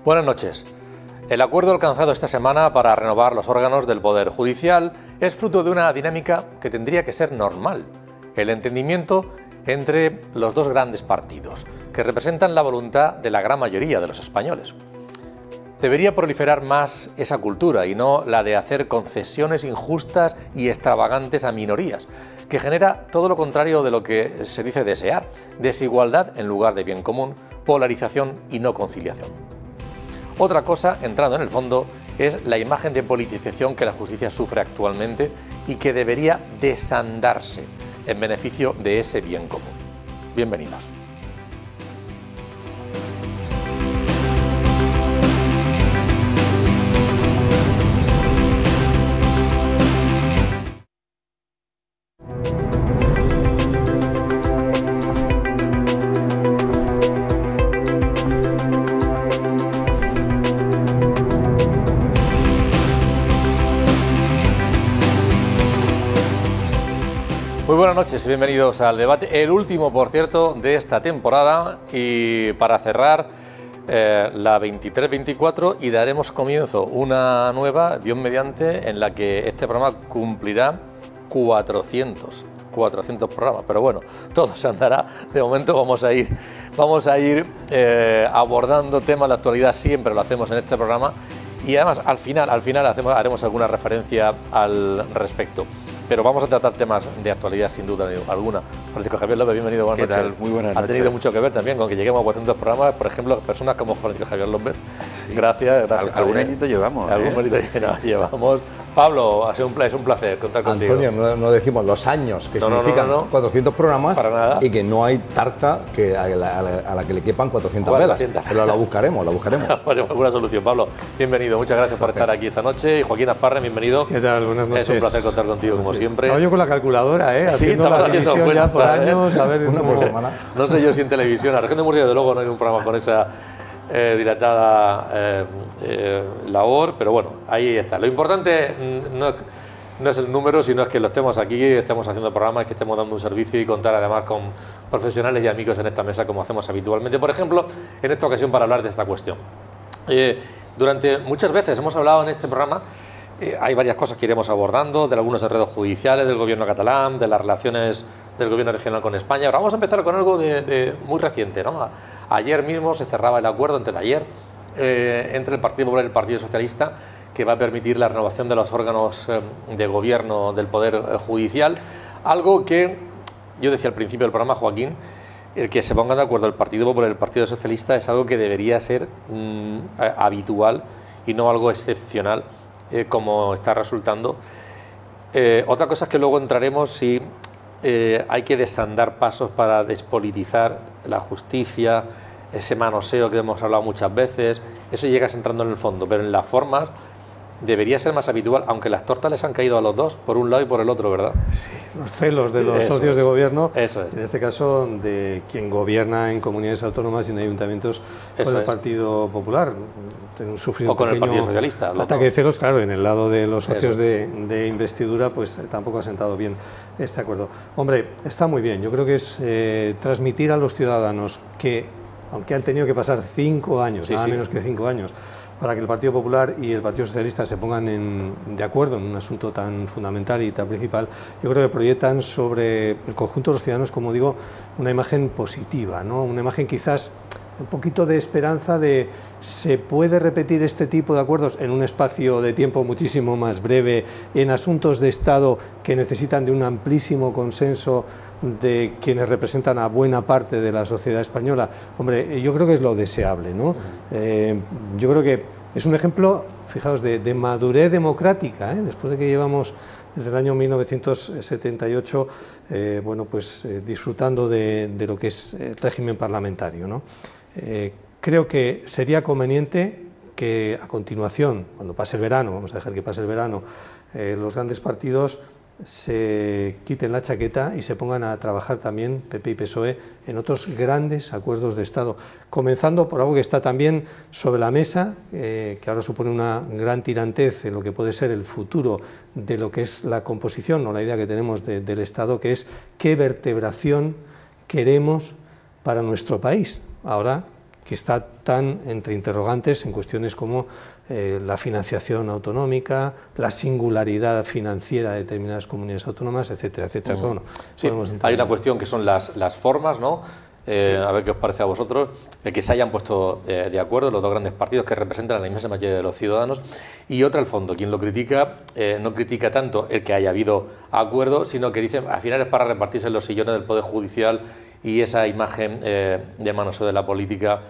Buenas noches. El acuerdo alcanzado esta semana para renovar los órganos del Poder Judicial es fruto de una dinámica que tendría que ser normal, el entendimiento entre los dos grandes partidos, que representan la voluntad de la gran mayoría de los españoles. Debería proliferar más esa cultura y no la de hacer concesiones injustas y extravagantes a minorías, que genera todo lo contrario de lo que se dice desear: desigualdad en lugar de bien común, polarización y no conciliación. Otra cosa, entrando en el fondo, es la imagen de politización que la justicia sufre actualmente y que debería desandarse en beneficio de ese bien común. Bienvenidos. Muy buenas noches y bienvenidos al debate, el último, por cierto, de esta temporada, y para cerrar la 23-24, y daremos comienzo una nueva, Dios mediante, en la que este programa cumplirá 400 programas, pero bueno, todo se andará. De momento vamos a ir abordando temas de actualidad, siempre lo hacemos en este programa, y además al final haremos alguna referencia al respecto. Pero vamos a tratar temas de actualidad sin duda alguna. Francisco Javier López, bienvenido, buenas noches. Muy buenas noches. Ha tenido mucho que ver también con que lleguemos a 400 programas, por ejemplo, personas como Francisco Javier López. Sí. Gracias. Algún añito llevamos. Algún añito llevamos. Pablo, es un placer contar contigo. Antonio, no decimos los años que significan 400 programas para nada, y que no hay tarta a la que le quepan 400 velas. Pero la buscaremos. Bueno, buena solución, Pablo. Bienvenido, muchas gracias por estar aquí esta noche. Y Joaquín Asparre, bienvenido. ¿Qué tal? Buenas noches. Es un placer contar contigo, como siempre. Estaba yo con la calculadora, haciendo la división ya por años, a ver, una por semana. No sé yo si en televisión, la región de Murcia, desde luego, no hay un programa con esa dilatada labor, pero bueno, ahí está. Lo importante no es el número, sino es que lo estemos aquí, estemos haciendo programas, que estemos dando un servicio y contar además con profesionales y amigos en esta mesa, como hacemos habitualmente. Por ejemplo, en esta ocasión, para hablar de esta cuestión. Durante muchas veces hemos hablado en este programa, hay varias cosas que iremos abordando, de algunos enredos judiciales del gobierno catalán, de las relaciones del gobierno regional con España. Ahora vamos a empezar con algo muy reciente, ¿no? Ayer mismo se cerraba el acuerdo, entre el Partido Popular y el Partido Socialista, que va a permitir la renovación de los órganos de gobierno del Poder Judicial. Algo que yo decía al principio del programa, Joaquín, el que se pongan de acuerdo el Partido Popular y el Partido Socialista es algo que debería ser habitual y no algo excepcional, como está resultando. Otra cosa es que luego entraremos si hay que desandar pasos para despolitizar la justicia, ese manoseo que hemos hablado muchas veces. Eso llegas entrando en el fondo, pero en las formas debería ser más habitual, aunque las tortas les han caído a los dos, por un lado y por el otro, ¿verdad? Sí, los celos de los socios de gobierno, eso es. En este caso de quien gobierna en comunidades autónomas y en ayuntamientos con el Partido Popular. O con el Partido Socialista. Ataque de celos, claro, en el lado de los socios de investidura, pues tampoco ha sentado bien este acuerdo. Hombre, está muy bien, yo creo que es transmitir a los ciudadanos que, aunque han tenido que pasar 5 años, menos que 5 años, para que el Partido Popular y el Partido Socialista se pongan de acuerdo en un asunto tan fundamental y tan principal, yo creo que proyectan sobre el conjunto de los ciudadanos, como digo, una imagen positiva, ¿no? Una imagen quizás un poquito de esperanza de se puede repetir este tipo de acuerdos en un espacio de tiempo muchísimo más breve, en asuntos de Estado que necesitan de un amplísimo consenso de quienes representan a buena parte de la sociedad española. Hombre, yo creo que es lo deseable, ¿no? Yo creo que es un ejemplo, fijaos, de madurez democrática, después de que llevamos desde el año 1978, bueno, pues disfrutando de lo que es el régimen parlamentario, ¿no? Creo que sería conveniente que a continuación, cuando pase el verano, vamos a dejar que pase el verano, los grandes partidos se quiten la chaqueta y se pongan a trabajar también, PP y PSOE, en otros grandes acuerdos de Estado, comenzando por algo que está también sobre la mesa, que ahora supone una gran tirantez en lo que puede ser el futuro de lo que es la composición o la idea que tenemos del Estado, que es qué vertebración queremos para nuestro país, ahora que está tan entre interrogantes en cuestiones como la financiación autonómica, la singularidad financiera de determinadas comunidades autónomas, etcétera, etcétera. Pero bueno, sí, hay una cuestión que son las formas, ¿no? A ver qué os parece a vosotros, que se hayan puesto de acuerdo los dos grandes partidos que representan a la inmensa mayoría de los ciudadanos, y otra al fondo. Quien lo critica no critica tanto el que haya habido acuerdo, sino que dice al final es para repartirse en los sillones del Poder Judicial, y esa imagen de manoseo de la política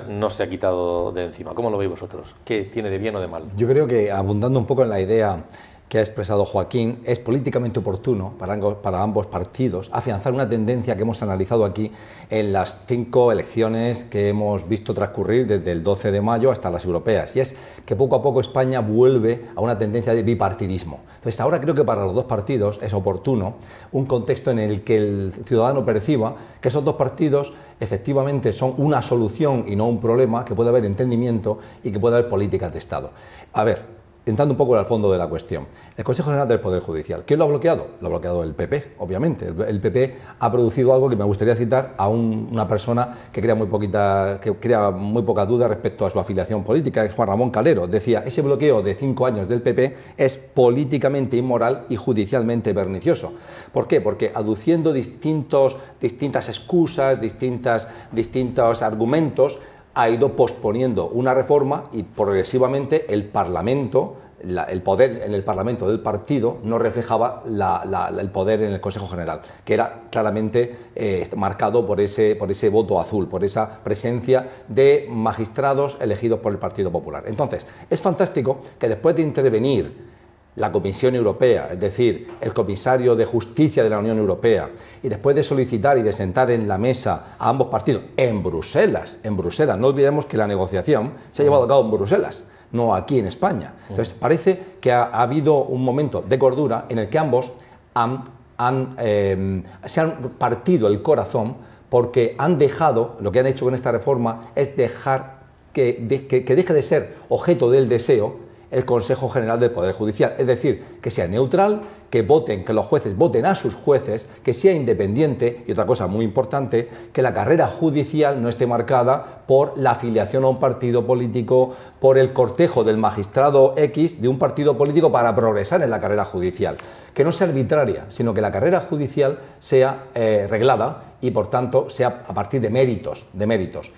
no se ha quitado de encima. ¿Cómo lo veis vosotros? ¿Qué tiene de bien o de mal? Yo creo que, abundando un poco en la idea que ha expresado Joaquín, es políticamente oportuno para ambos partidos afianzar una tendencia que hemos analizado aquí en las 5 elecciones que hemos visto transcurrir desde el 12 de mayo hasta las europeas, y es que poco a poco España vuelve a una tendencia de bipartidismo. Entonces ahora creo que para los dos partidos es oportuno un contexto en el que el ciudadano perciba que esos dos partidos efectivamente son una solución y no un problema, que puede haber entendimiento y que puede haber políticas de Estado. A ver, entrando un poco al fondo de la cuestión, el Consejo General del Poder Judicial, ¿quién lo ha bloqueado? Lo ha bloqueado el PP, obviamente. El PP ha producido algo que me gustaría citar a una persona que crea muy poca duda respecto a su afiliación política, es Juan Ramón Calero. Decía, ese bloqueo de 5 años del PP es políticamente inmoral y judicialmente pernicioso. ¿Por qué? Porque aduciendo distintas excusas, distintos argumentos, ha ido posponiendo una reforma y progresivamente el Parlamento, el poder en el Parlamento del partido no reflejaba el poder en el Consejo General, que era claramente marcado por ese voto azul, por esa presencia de magistrados elegidos por el Partido Popular. Entonces, es fantástico que después de intervenir la Comisión Europea, es decir, el comisario de Justicia de la Unión Europea, y después de solicitar y de sentar en la mesa a ambos partidos en Bruselas, no olvidemos que la negociación se ha llevado a cabo en Bruselas, no aquí en España. Entonces parece que ha habido un momento de cordura en el que ambos se han partido el corazón, porque han dejado, lo que han hecho con esta reforma es dejar que deje de ser objeto del deseo el Consejo General del Poder Judicial, es decir, que sea neutral, que los jueces voten a sus jueces, que sea independiente, y otra cosa muy importante, que la carrera judicial no esté marcada por la afiliación a un partido político, por el cortejo del magistrado X de un partido político para progresar en la carrera judicial, que no sea arbitraria, sino que la carrera judicial sea reglada y por tanto sea a partir de méritos,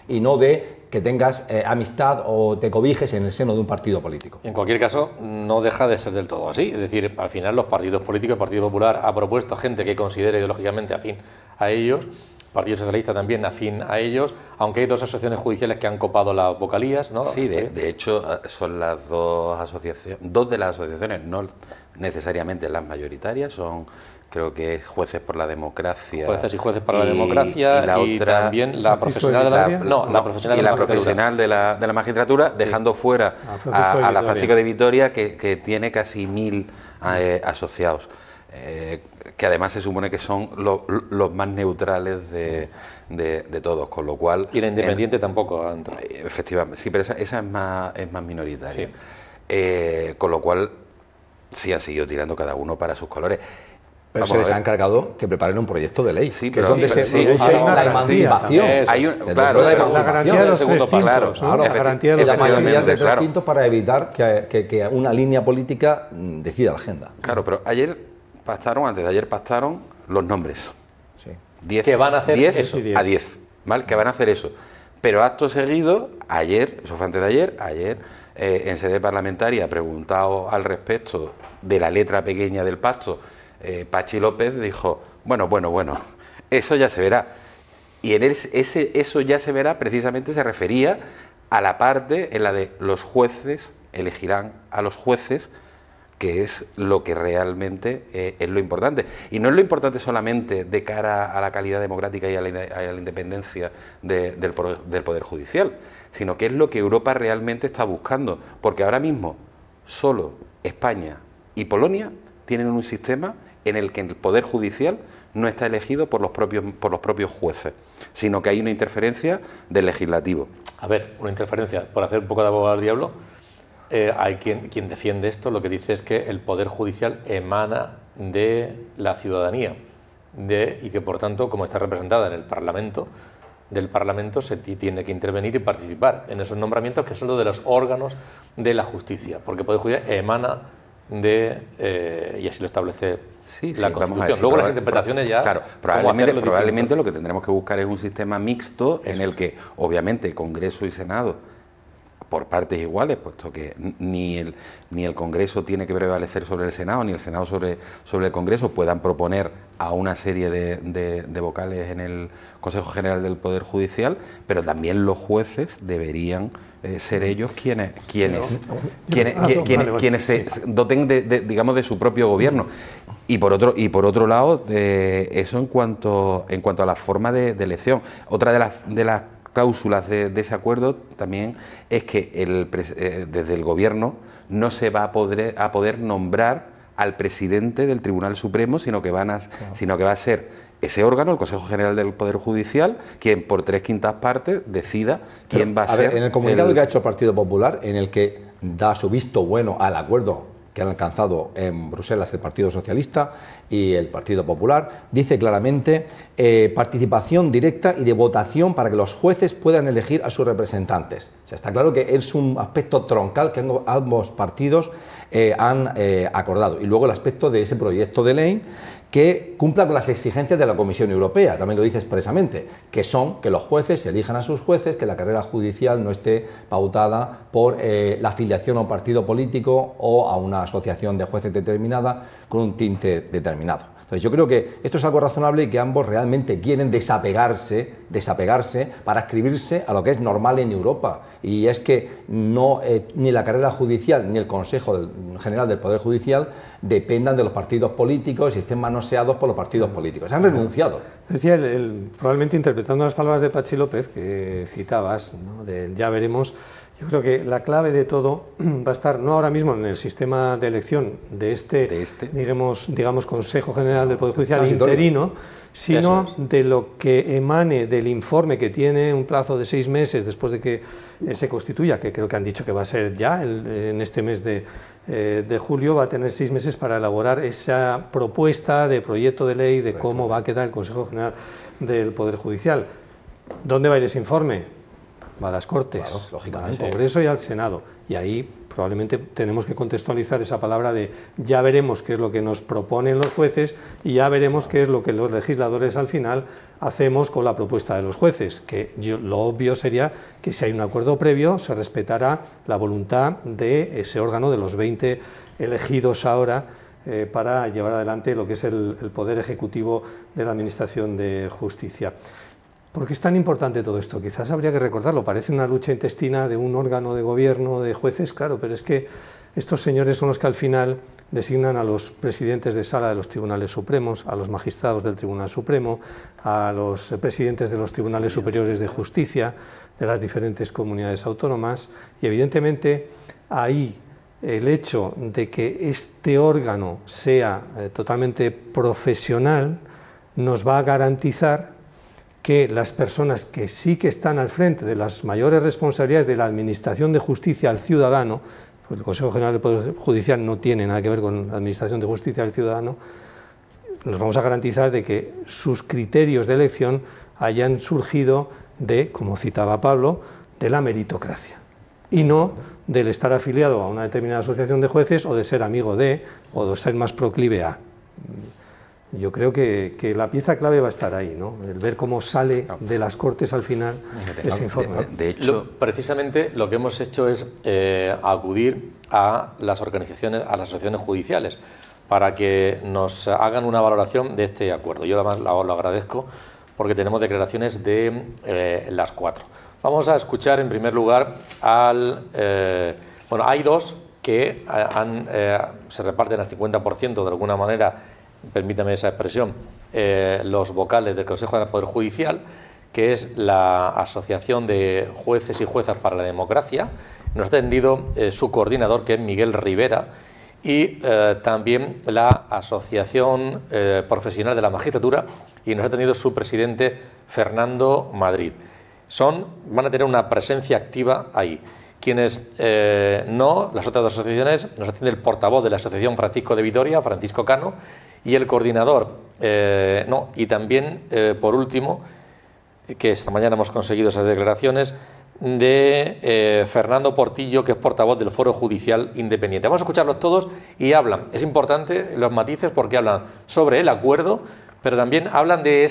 y no de que tengas amistad o te cobijes en el seno de un partido político. En cualquier caso, no deja de ser del todo así. Es decir, al final los partidos políticos, el Partido Popular ha propuesto a gente que considera ideológicamente afín a ellos, el Partido Socialista también afín a ellos, aunque hay 2 asociaciones judiciales que han copado las vocalías, ¿no? Sí, de hecho son las 2 asociaciones, 2 de las asociaciones, no necesariamente las mayoritarias, son... Creo que es Jueces por la Democracia. Jueces y Jueces para la Democracia, y la otra, también la profesional de la profesional de la magistratura, dejando fuera a la Francisco de Vitoria, que tiene casi 1000 asociados, que además se supone que son los más neutrales de todos, con lo cual... Y la independiente tampoco ha entrado. Efectivamente, sí, pero esa es más minoritaria. Sí. Con lo cual sí han seguido tirando cada uno para sus colores. Pero se les ha encargado que preparen un proyecto de ley, sí, que es donde se produce la emancipación. La garantía de los 3 quintos, ¿no? La garantía de la mayoría de 3 quintos para evitar que una línea política decida la agenda. Claro, pero antes de ayer pactaron los nombres. Sí. 10, que van a hacer 10 eso. A 10, ¿vale? Que van a hacer eso. Pero acto seguido, ayer, eso fue antes de ayer, en sede parlamentaria, preguntado al respecto de la letra pequeña del pacto, Pachi López dijo, bueno, eso ya se verá. Y en eso ya se verá precisamente se refería a la parte en la de los jueces elegirán a los jueces, que es lo que realmente es lo importante. Y no es lo importante solamente de cara a la calidad democrática y a la independencia del Poder Judicial, sino que es lo que Europa realmente está buscando. Porque ahora mismo solo España y Polonia tienen un sistema en el que el Poder Judicial no está elegido por los propios jueces, sino que hay una interferencia del legislativo. A ver, una interferencia, por hacer un poco de abogado al diablo, hay quien defiende esto, lo que dice es que el Poder Judicial emana de la ciudadanía y que por tanto, como está representada en el Parlamento, del Parlamento tiene que intervenir y participar en esos nombramientos, que son los de los órganos de la justicia, porque el Poder Judicial emana de, y así lo establece la Constitución. Luego las interpretaciones ya... Claro, probablemente lo que tendremos que buscar es un sistema mixto en el que, obviamente, Congreso y Senado, por partes iguales, puesto que ni el Congreso tiene que prevalecer sobre el Senado, ni el Senado sobre el Congreso, puedan proponer a una serie de vocales en el Consejo General del Poder Judicial, pero también los jueces deberían ser ellos quienes se doten digamos, de su propio gobierno. Y por otro lado, eso en cuanto a la forma de elección. Otra de las cláusulas de ese acuerdo también es que desde el Gobierno no se va a poder nombrar al presidente del Tribunal Supremo, sino que va a ser ese órgano, el Consejo General del Poder Judicial, quien por 3/5 partes decida quién va a ser. En el comunicado que ha hecho el Partido Popular, en el que da su visto bueno al acuerdo que han alcanzado en Bruselas el Partido Socialista y el Partido Popular, dice claramente participación directa y de votación para que los jueces puedan elegir a sus representantes. O sea, está claro que es un aspecto troncal que ambos partidos han acordado. Y luego el aspecto de ese proyecto de ley que cumpla con las exigencias de la Comisión Europea, también lo dice expresamente, que son que los jueces elijan a sus jueces, que la carrera judicial no esté pautada por la afiliación a un partido político o a una asociación de jueces determinada con un tinte determinado. Entonces yo creo que esto es algo razonable y que ambos realmente quieren desapegarse para adscribirse a lo que es normal en Europa, y es que no, ni la carrera judicial ni el Consejo General del Poder Judicial dependan de los partidos políticos y estén manoseados por los partidos políticos. Han renunciado. Decía, probablemente interpretando las palabras de Pachi López, que citabas, ¿no?, de ya veremos. Yo creo que la clave de todo va a estar no ahora mismo en el sistema de elección de este. Digamos Consejo General del Poder Judicial interino, sino de lo que emane del informe, que tiene un plazo de 6 meses después de que se constituya, que creo que han dicho que va a ser ya en este mes de julio. Va a tener 6 meses para elaborar esa propuesta de proyecto de ley de cómo va a quedar el Consejo General del Poder Judicial. ¿Dónde va a ir ese informe? Va a las Cortes, claro, lógicamente, al Congreso y al Senado. Y ahí probablemente tenemos que contextualizar esa palabra de ya veremos qué es lo que nos proponen los jueces y ya veremos qué es lo que los legisladores al final hacemos con la propuesta de los jueces, que lo obvio sería que si hay un acuerdo previo se respetará la voluntad de ese órgano, de los 20 elegidos ahora, para llevar adelante lo que es el poder ejecutivo de la Administración de Justicia. ¿Por qué es tan importante todo esto? Quizás habría que recordarlo. Parece una lucha intestina de un órgano de gobierno, de jueces, claro, pero es que estos señores son los que al final designan a los presidentes de sala de los tribunales supremos, a los magistrados del Tribunal Supremo, a los presidentes de los tribunales superiores de justicia de las diferentes comunidades autónomas, y evidentemente ahí el hecho de que este órgano sea totalmente profesional nos va a garantizar que las personas que sí que están al frente de las mayores responsabilidades de la administración de justicia al ciudadano, pues el Consejo General del Poder Judicial no tiene nada que ver con la administración de justicia al ciudadano, nos vamos a garantizar de que sus criterios de elección hayan surgido de, como citaba Pablo, de la meritocracia, y no del estar afiliado a una determinada asociación de jueces o de ser amigo de, o de ser más proclive a. Yo creo que la pieza clave va a estar ahí, ¿no? El ver cómo sale de las Cortes al final ese informe. De hecho, precisamente lo que hemos hecho es acudir a las organizaciones, a las asociaciones judiciales, para que nos hagan una valoración de este acuerdo. Yo además lo agradezco porque tenemos declaraciones de las 4. Vamos a escuchar en primer lugar bueno, hay dos que se reparten al 50% de alguna manera, permítame esa expresión, los vocales del Consejo del Poder Judicial, que es la Asociación de Jueces y Juezas para la Democracia. Nos ha atendido su coordinador, que es Miguel Rivera, y también la Asociación Profesional de la Magistratura, y nos ha atendido su presidente, Fernando Madrid. Van a tener una presencia activa ahí. Quienes no, las otras dos asociaciones, nos atiende el portavoz de la Asociación Francisco de Vitoria, Francisco Cano, y el coordinador, y también, por último, que esta mañana hemos conseguido esas declaraciones, de Fernando Portillo, que es portavoz del Foro Judicial Independiente. Vamos a escucharlos todos y hablan, es importante los matices porque hablan sobre el acuerdo, pero también hablan de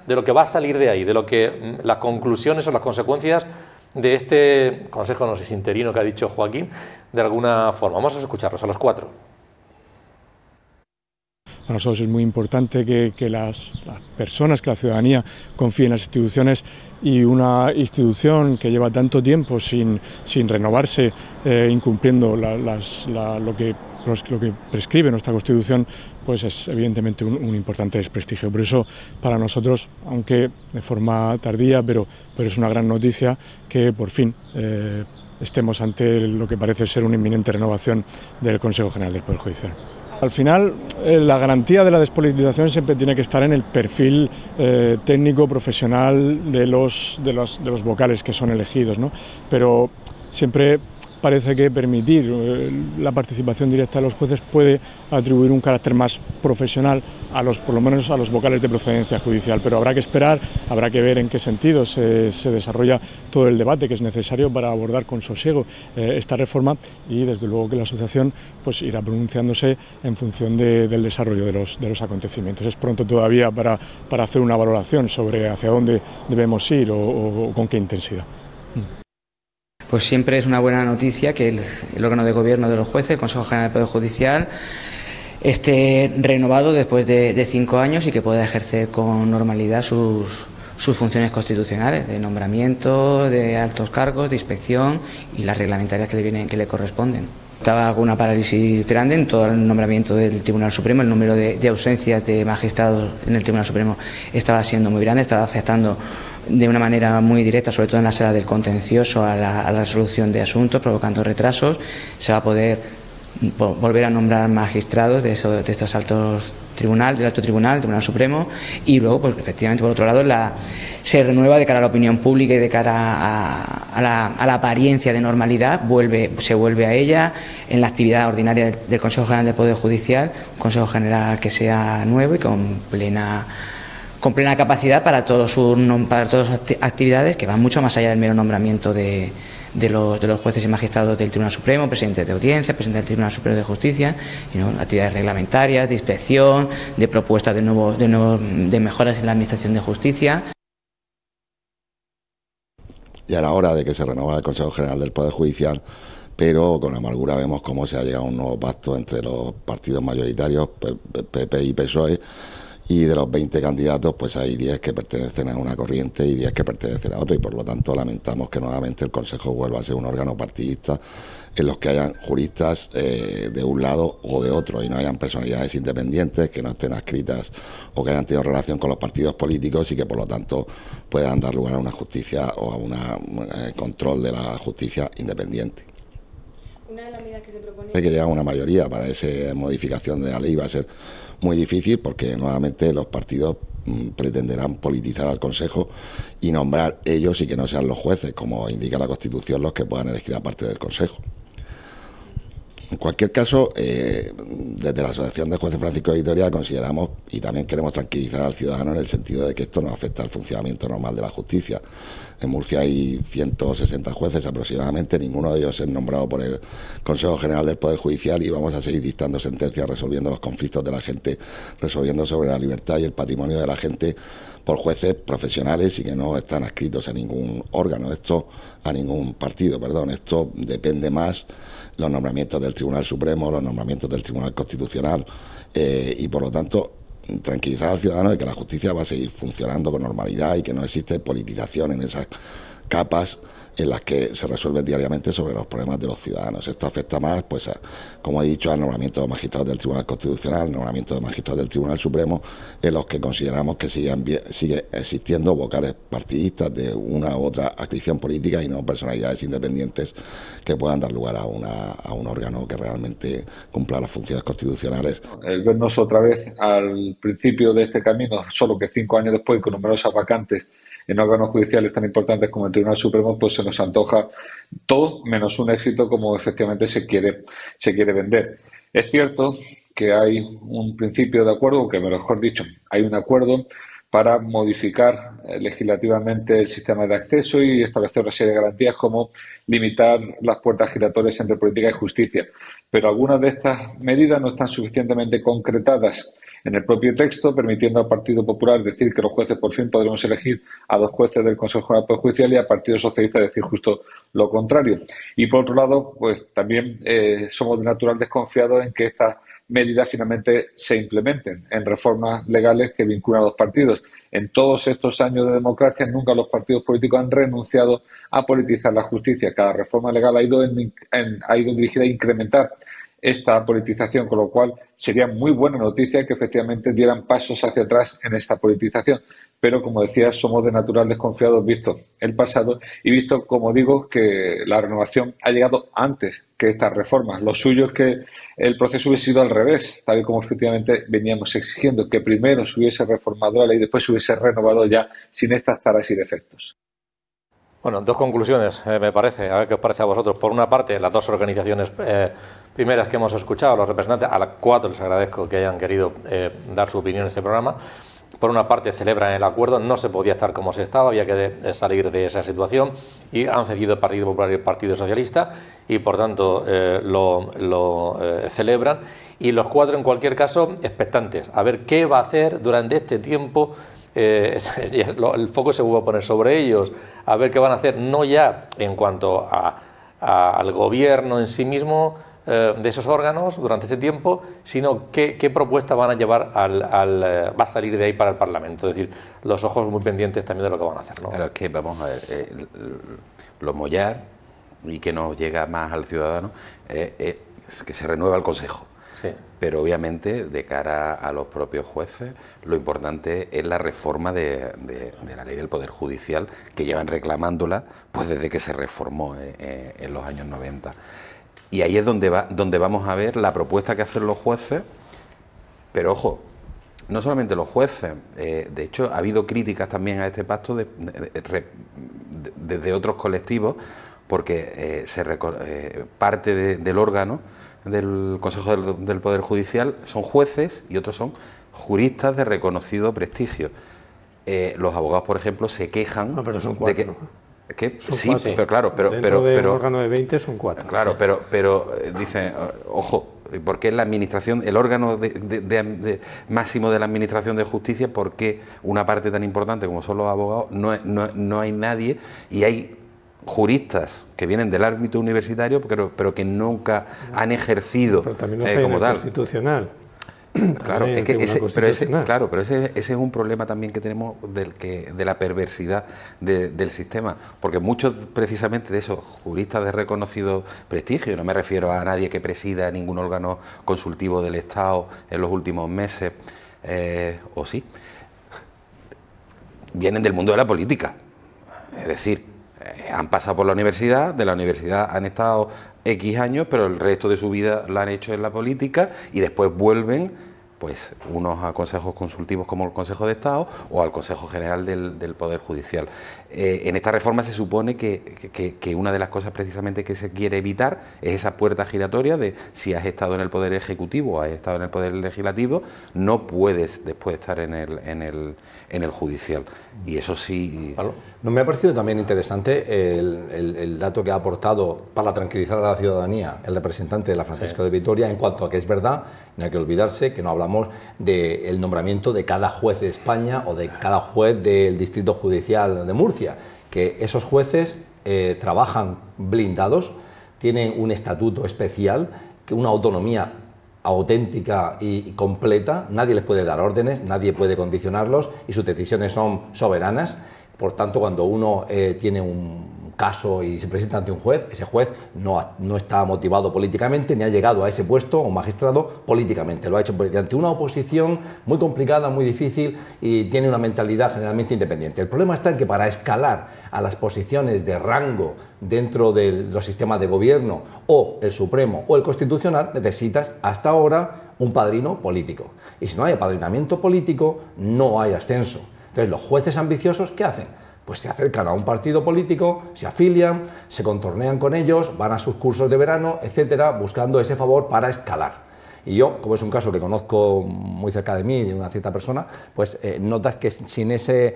lo que va a salir de ahí, de lo que las conclusiones o las consecuencias de este consejo, no sé si interino que ha dicho Joaquín, de alguna forma. Vamos a escucharlos a los cuatro. Para nosotros es muy importante que las personas, que la ciudadanía confíe en las instituciones, y una institución que lleva tanto tiempo sin renovarse, incumpliendo lo que prescribe nuestra Constitución, pues es evidentemente un importante desprestigio. Por eso, para nosotros, aunque de forma tardía, pero es una gran noticia que por fin estemos ante lo que parece ser una inminente renovación del Consejo General del Poder Judicial. Al final, la garantía de la despolitización siempre tiene que estar en el perfil técnico, profesional de los vocales que son elegidos, ¿no? Pero siempre parece que permitir la participación directa de los jueces puede atribuir un carácter más profesional por lo menos a los vocales de procedencia judicial, pero habrá que esperar, habrá que ver en qué sentido se desarrolla todo el debate que es necesario para abordar con sosiego esta reforma, y desde luego que la asociación pues irá pronunciándose en función del desarrollo de los acontecimientos. Es pronto todavía para hacer una valoración sobre hacia dónde debemos ir o con qué intensidad. Pues siempre es una buena noticia que el órgano de gobierno de los jueces, el Consejo General del Poder Judicial, esté renovado después de 5 años y que pueda ejercer con normalidad sus funciones constitucionales de nombramiento, de altos cargos, de inspección y las reglamentarias que le corresponden. Estaba con una parálisis grande en todo el nombramiento del Tribunal Supremo, el número de ausencias de magistrados en el Tribunal Supremo estaba siendo muy grande, estaba afectando de una manera muy directa, sobre todo en la sala del contencioso, a la resolución de asuntos, provocando retrasos. Se va a poder volver a nombrar magistrados de estos altos tribunales, del Alto Tribunal, el Tribunal Supremo, y luego, pues efectivamente, por otro lado, se renueva de cara a la opinión pública y de cara a la apariencia de normalidad, se vuelve a ella en la actividad ordinaria del Consejo General del Poder Judicial, un Consejo General que sea nuevo y con plena capacidad para todas sus actividades que van mucho más allá del mero nombramiento de los jueces y magistrados del Tribunal Supremo, presidentes de audiencia, presidente del Tribunal Superior de Justicia, actividades reglamentarias, de inspección, de propuestas de mejoras en la administración de justicia. Ya era hora de que se renovara el Consejo General del Poder Judicial, pero con amargura vemos cómo se ha llegado a un nuevo pacto entre los partidos mayoritarios, PP y PSOE, y de los 20 candidatos pues hay 10 que pertenecen a una corriente y 10 que pertenecen a otra, y por lo tanto lamentamos que nuevamente el Consejo vuelva a ser un órgano partidista en los que hayan juristas de un lado o de otro y no hayan personalidades independientes que no estén adscritas o que hayan tenido relación con los partidos políticos y que por lo tanto puedan dar lugar a una justicia o a un control de la justicia independiente. Una de las medidas que se propone que llegar a una mayoría para esa modificación de la ley va a ser muy difícil porque nuevamente los partidos pretenderán politizar al Consejo y nombrar ellos y que no sean los jueces, como indica la Constitución, los que puedan elegir a parte del Consejo. En cualquier caso, desde la Asociación de Jueces Francisco de Vitoria consideramos y también queremos tranquilizar al ciudadano en el sentido de que esto no afecta al funcionamiento normal de la justicia. En Murcia hay 160 jueces aproximadamente, ninguno de ellos es nombrado por el Consejo General del Poder Judicial y vamos a seguir dictando sentencias, resolviendo los conflictos de la gente, resolviendo sobre la libertad y el patrimonio de la gente por jueces profesionales y que no están adscritos a ningún órgano, a ningún partido, perdón. Esto depende más los nombramientos del Tribunal Supremo, los nombramientos del Tribunal Constitucional y por lo tanto tranquilizar al ciudadano de que la justicia va a seguir funcionando con normalidad y que no existe politización en esas capas en las que se resuelven diariamente sobre los problemas de los ciudadanos. Esto afecta más, pues, como he dicho, al nombramiento de magistrados del Tribunal Constitucional, al nombramiento de magistrados del Tribunal Supremo, en los que consideramos que sigue existiendo vocales partidistas de una u otra adscripción política y no personalidades independientes que puedan dar lugar a un órgano que realmente cumpla las funciones constitucionales. El vernos otra vez al principio de este camino, solo que 5 años después, con numerosas vacantes en órganos judiciales tan importantes como el Tribunal Supremo, pues se nos antoja todo menos un éxito como efectivamente se quiere vender. Es cierto que hay un principio de acuerdo, que mejor dicho, hay un acuerdo para modificar legislativamente el sistema de acceso y establecer una serie de garantías como limitar las puertas giratorias entre política y justicia. Pero algunas de estas medidas no están suficientemente concretadas en el propio texto, permitiendo al Partido Popular decir que los jueces por fin podremos elegir a 2 jueces del Consejo General del Poder Judicial y al Partido Socialista decir justo lo contrario. Y por otro lado, pues también somos de natural desconfiados en que estas medidas finalmente se implementen en reformas legales que vinculan a 2 partidos. En todos estos años de democracia nunca los partidos políticos han renunciado a politizar la justicia. Cada reforma legal ha ido dirigida a incrementar esta politización, con lo cual sería muy buena noticia que efectivamente dieran pasos hacia atrás en esta politización. Pero, como decía, somos de natural desconfiados visto el pasado y visto, como digo, que la renovación ha llegado antes que estas reformas. Lo suyo es que el proceso hubiese sido al revés, tal y como efectivamente veníamos exigiendo, que primero se hubiese reformado la ley y después se hubiese renovado ya sin estas taras y defectos. Bueno, 2 conclusiones, me parece. A ver qué os parece a vosotros. Por una parte, las 2 organizaciones primeras que hemos escuchado, los representantes, a las 4 les agradezco que hayan querido dar su opinión en este programa. Por una parte, celebran el acuerdo, no se podía estar como se estaba, había que salir de esa situación y han cedido el Partido Popular y el Partido Socialista y, por tanto, lo celebran. Y los 4, en cualquier caso, expectantes, a ver qué va a hacer durante este tiempo. El foco se va a poner sobre ellos, a ver qué van a hacer, no ya en cuanto al gobierno en sí mismo de esos órganos durante este tiempo, sino qué propuestas van a llevar va a salir de ahí para el Parlamento. Es decir, los ojos muy pendientes también de lo que van a hacer, ¿no? Claro, es que vamos a ver, lo mollar y que nos llega más al ciudadano es que se renueva el Consejo. Sí. Pero obviamente de cara a los propios jueces lo importante es la reforma de la ley del Poder Judicial, que llevan reclamándola pues desde que se reformó en los años 90. Y ahí es donde vamos a ver la propuesta que hacen los jueces, pero ojo, no solamente los jueces, de hecho ha habido críticas también a este pacto desde otros colectivos, porque parte del órgano del Consejo del Poder Judicial son jueces y otros son juristas de reconocido prestigio. Los abogados, por ejemplo, se quejan... No, pero son 4. de que son sí, 4. pero claro, Dentro de un órgano de 20 son 4. Claro, pero dicen, ojo, ¿por qué la administración, el órgano máximo de la administración de justicia, por qué una parte tan importante como son los abogados no hay nadie y hay juristas que vienen del ámbito universitario pero que nunca han ejercido pero también los hay como en el tal. Constitucional. Claro, es que ese es un problema también que tenemos de la perversidad del sistema, porque muchos precisamente de esos juristas de reconocido prestigio, no me refiero a nadie que presida ningún órgano consultivo del Estado en los últimos meses, o sí, vienen del mundo de la política, es decir, han pasado por la universidad, de la universidad han estado X años, pero el resto de su vida lo han hecho en la política y después vuelven, pues, unos a consejos consultivos como el Consejo de Estado o al Consejo General del Poder Judicial. En esta reforma se supone que una de las cosas precisamente que se quiere evitar es esa puerta giratoria de si has estado en el Poder Ejecutivo o has estado en el Poder Legislativo, no puedes después estar en el Judicial. Y eso sí... No, me ha parecido también interesante el dato que ha aportado para tranquilizar a la ciudadanía el representante de la Francisco de Vitoria en cuanto a que es verdad, no hay que olvidarse que no hablamos del nombramiento de cada juez de España o de cada juez del Distrito Judicial de Murcia, que esos jueces trabajan blindados, tienen un estatuto especial, que una autonomía auténtica y completa, nadie les puede dar órdenes, nadie puede condicionarlos y sus decisiones son soberanas. Por tanto, cuando uno tiene un caso y se presenta ante un juez, ese juez no está motivado políticamente ni ha llegado a ese puesto o magistrado políticamente, lo ha hecho ante una oposición muy complicada, muy difícil y tiene una mentalidad generalmente independiente. El problema está en que para escalar a las posiciones de rango dentro de los sistemas de gobierno o el Supremo o el Constitucional necesitas hasta ahora un padrino político y si no hay apadrinamiento político no hay ascenso. Entonces los jueces ambiciosos, ¿qué hacen? Pues se acercan a un partido político, se afilian, se contornean con ellos, van a sus cursos de verano, etcétera, buscando ese favor para escalar. Y yo, como es un caso que conozco muy cerca de mí, de una cierta persona, pues notas que sin ese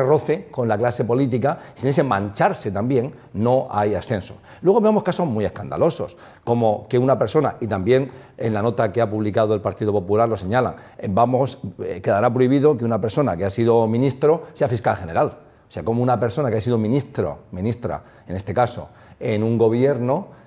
roce con la clase política, sin ese mancharse también, no hay ascenso. Luego vemos casos muy escandalosos, como que una persona, y también en la nota que ha publicado el Partido Popular lo señala, quedará prohibido que una persona que ha sido ministro sea fiscal general. O sea, como una persona que ha sido ministra, en este caso, en un gobierno,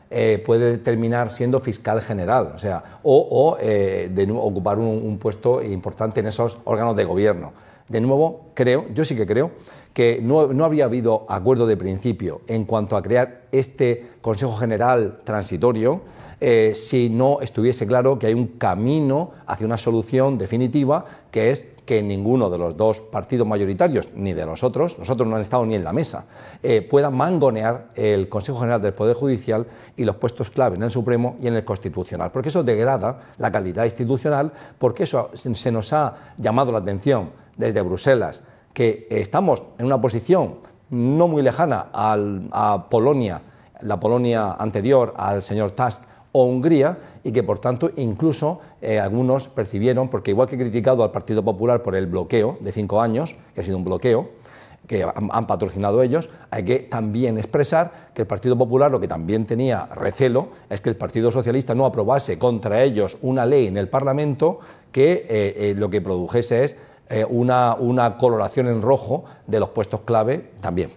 puede terminar siendo fiscal general, o sea, ocupar un puesto importante en esos órganos de gobierno. De nuevo, yo sí que creo que no habría habido acuerdo de principio en cuanto a crear este Consejo General transitorio si no estuviese claro que hay un camino hacia una solución definitiva, que es que ninguno de los dos partidos mayoritarios, ni de los otros no han estado ni en la mesa, puedan mangonear el Consejo General del Poder Judicial y los puestos clave en el Supremo y en el Constitucional, porque eso degrada la calidad institucional, porque eso se nos ha llamado la atención desde Bruselas, que estamos en una posición no muy lejana a Polonia, la Polonia anterior al señor Tusk, o Hungría, y que por tanto incluso algunos percibieron, porque igual que he criticado al Partido Popular por el bloqueo de 5 años, que ha sido un bloqueo que han patrocinado ellos, hay que también expresar que el Partido Popular lo que también tenía recelo es que el Partido Socialista no aprobase contra ellos una ley en el Parlamento que lo que produjese es una coloración en rojo de los puestos clave también.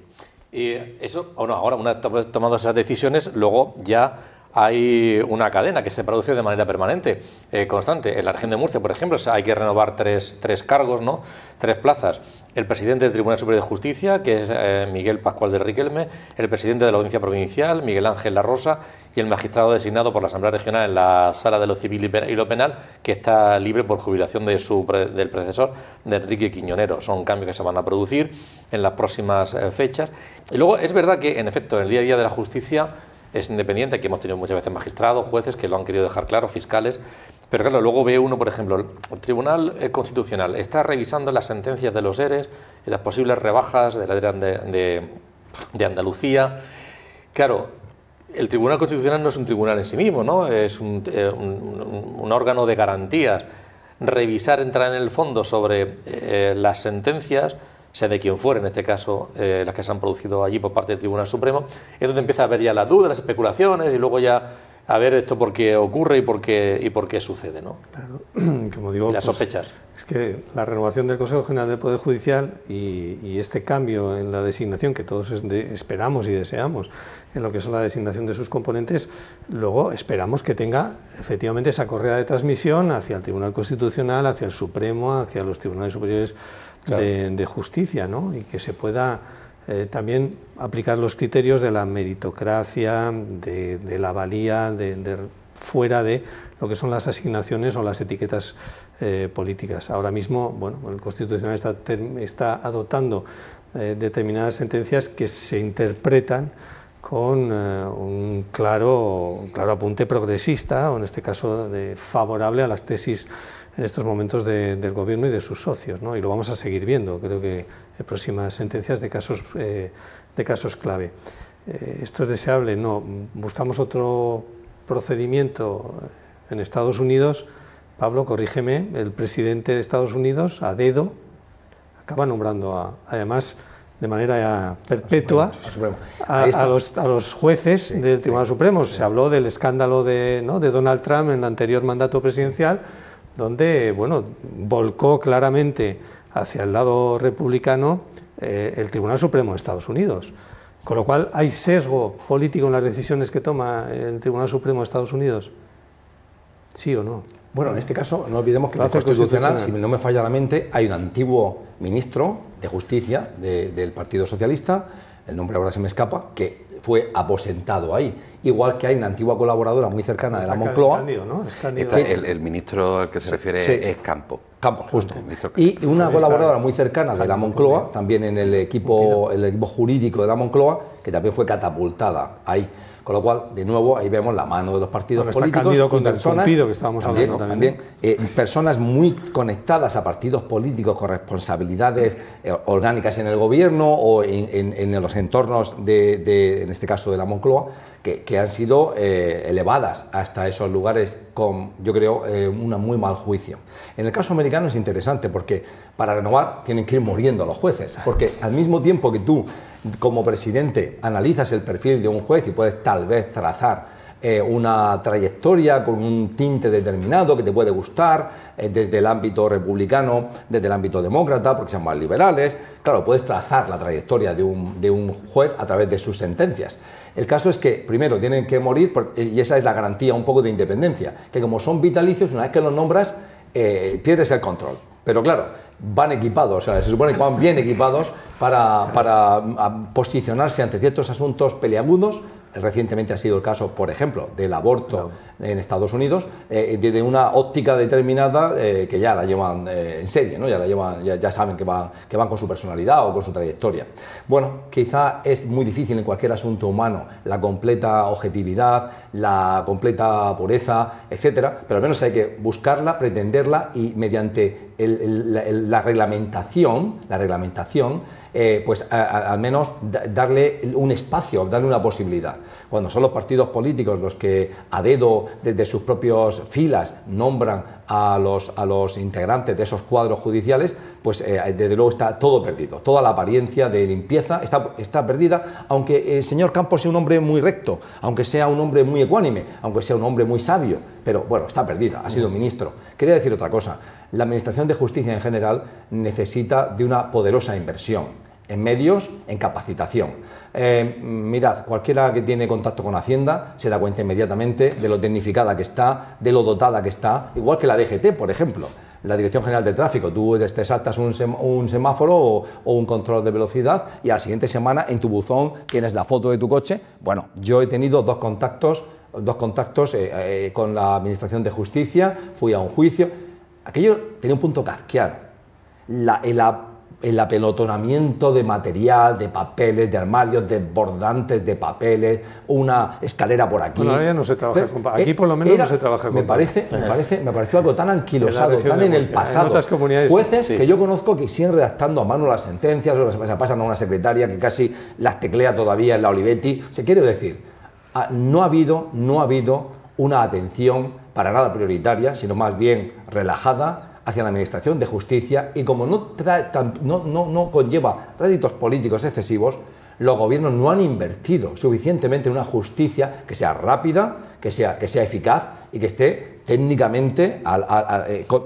Y eso, ahora una vez tomado esas decisiones, luego ya hay una cadena que se produce de manera permanente, constante. En la región de Murcia, por ejemplo, hay que renovar tres cargos, ¿no? 3 plazas. El presidente del Tribunal Superior de Justicia, que es Miguel Pascual de Riquelme, el presidente de la Audiencia Provincial, Miguel Ángel La Rosa, y el magistrado designado por la Asamblea Regional en la Sala de lo Civil y lo Penal, que está libre por jubilación del predecesor, de Enrique Quiñonero. Son cambios que se van a producir en las próximas fechas. Y luego es verdad que, en efecto, en el día a día de la justicia es independiente, aquí hemos tenido muchas veces magistrados, jueces que lo han querido dejar claro, fiscales, pero claro, luego ve uno, por ejemplo, el Tribunal Constitucional está revisando las sentencias de los ERES y las posibles rebajas de la de Andalucía. Claro, el Tribunal Constitucional no es un tribunal en sí mismo, ¿no? Es un órgano de garantías. Revisar, entrar en el fondo sobre las sentencias, sea de quien fuera, en este caso las que se han producido allí por parte del Tribunal Supremo, es donde empieza a haber ya las dudas, las especulaciones y luego ya a ver esto por qué ocurre y por qué sucede, ¿no? Claro, como digo, las sospechas. Es que la renovación del Consejo General del Poder Judicial y este cambio en la designación que todos esperamos y deseamos en lo que son la designación de sus componentes, luego esperamos que tenga efectivamente esa correa de transmisión hacia el Tribunal Constitucional, hacia el Supremo, hacia los Tribunales Superiores de Justicia, ¿no? Y que se pueda también aplicar los criterios de la meritocracia, de la valía, fuera de lo que son las asignaciones o las etiquetas políticas. Ahora mismo, bueno, el Constitucional está adoptando determinadas sentencias que se interpretan con un claro apunte progresista, o en este caso favorable a las tesis en estos momentos del Gobierno y de sus socios, ¿no? Y lo vamos a seguir viendo, creo que en próximas sentencias de casos clave. ¿Esto es deseable? No. ¿Buscamos otro procedimiento en Estados Unidos? Pablo, corrígeme, el presidente de Estados Unidos, a dedo, acaba nombrando además de manera perpetua a los jueces del Tribunal Supremo. Se habló del escándalo de Donald Trump en el anterior mandato presidencial, donde volcó claramente hacia el lado republicano el Tribunal Supremo de Estados Unidos. Con lo cual, ¿hay sesgo político en las decisiones que toma el Tribunal Supremo de Estados Unidos? ¿Sí o no? Bueno, en este caso, no olvidemos que en el Constitucional, si no me falla la mente, hay un antiguo ministro de Justicia del Partido Socialista, el nombre ahora se me escapa, que fue aposentado ahí. Igual que hay una antigua colaboradora muy cercana de la Moncloa. El ministro al que se refiere es Campos. Campos, justo. Y una colaboradora muy cercana de la Moncloa, también en el equipo jurídico de la Moncloa, que también fue catapultada ahí. Con lo cual, de nuevo, ahí vemos la mano de los partidos políticos y personas, que estábamos hablando también. Personas muy conectadas a partidos políticos con responsabilidades orgánicas en el gobierno o en los entornos en este caso de la Moncloa, que han sido elevadas hasta esos lugares con, yo creo, un muy mal juicio. En el caso americano es interesante porque para renovar tienen que ir muriendo los jueces, porque al mismo tiempo que tú, como presidente, analizas el perfil de un juez y puedes tal vez trazar una trayectoria con un tinte determinado que te puede gustar desde el ámbito republicano, desde el ámbito demócrata, porque son más liberales. Claro, puedes trazar la trayectoria de un juez a través de sus sentencias. El caso es que primero tienen que morir, y esa es la garantía un poco de independencia, que como son vitalicios, una vez que los nombras, pierdes el control. Pero claro, van equipados, o sea, se supone que van bien equipados para posicionarse ante ciertos asuntos peliagudos. Recientemente ha sido el caso, por ejemplo, del aborto en Estados Unidos, de una óptica determinada que ya la llevan en serie, ¿no? Ya saben que van con su personalidad o con su trayectoria. Bueno, quizá es muy difícil en cualquier asunto humano la completa objetividad, la completa pureza, etcétera, pero al menos hay que buscarla, pretenderla y mediante la reglamentación, pues al menos darle un espacio, darle una posibilidad. Cuando son los partidos políticos los que a dedo desde sus propias filas nombran a los integrantes de esos cuadros judiciales, pues desde luego está todo perdido. Toda la apariencia de limpieza está perdida, aunque el señor Campos sea un hombre muy recto, aunque sea un hombre muy ecuánime, aunque sea un hombre muy sabio, pero bueno, está perdida, ha sido ministro. Quería decir otra cosa, la Administración de Justicia en general necesita de una poderosa inversión en medios, en capacitación. Mirad, cualquiera que tiene contacto con Hacienda se da cuenta inmediatamente de lo tecnificada que está, de lo dotada que está, igual que la DGT, por ejemplo. La Dirección General de Tráfico, tú te saltas un semáforo o un control de velocidad y a la siguiente semana en tu buzón tienes la foto de tu coche. Bueno, yo he tenido dos contactos con la Administración de Justicia, fui a un juicio. Aquello tenía un punto kafkiano. El apelotonamiento de material, de papeles, de armarios desbordantes de papeles, una escalera por aquí. Bueno, ahora ya no se trabaja con papeles. Aquí por lo menos no se trabaja con papeles. Me pareció algo tan anquilosado, tan en el pasado. Jueces que yo conozco que siguen redactando a mano las sentencias, o se pasan a una secretaria que casi las teclea todavía en la Olivetti. Se quiere decir, no ha habido una atención para nada prioritaria, sino más bien relajada hacia la Administración de Justicia, y como no conlleva réditos políticos excesivos, los gobiernos no han invertido suficientemente en una justicia que sea rápida, que sea eficaz y que esté técnicamente,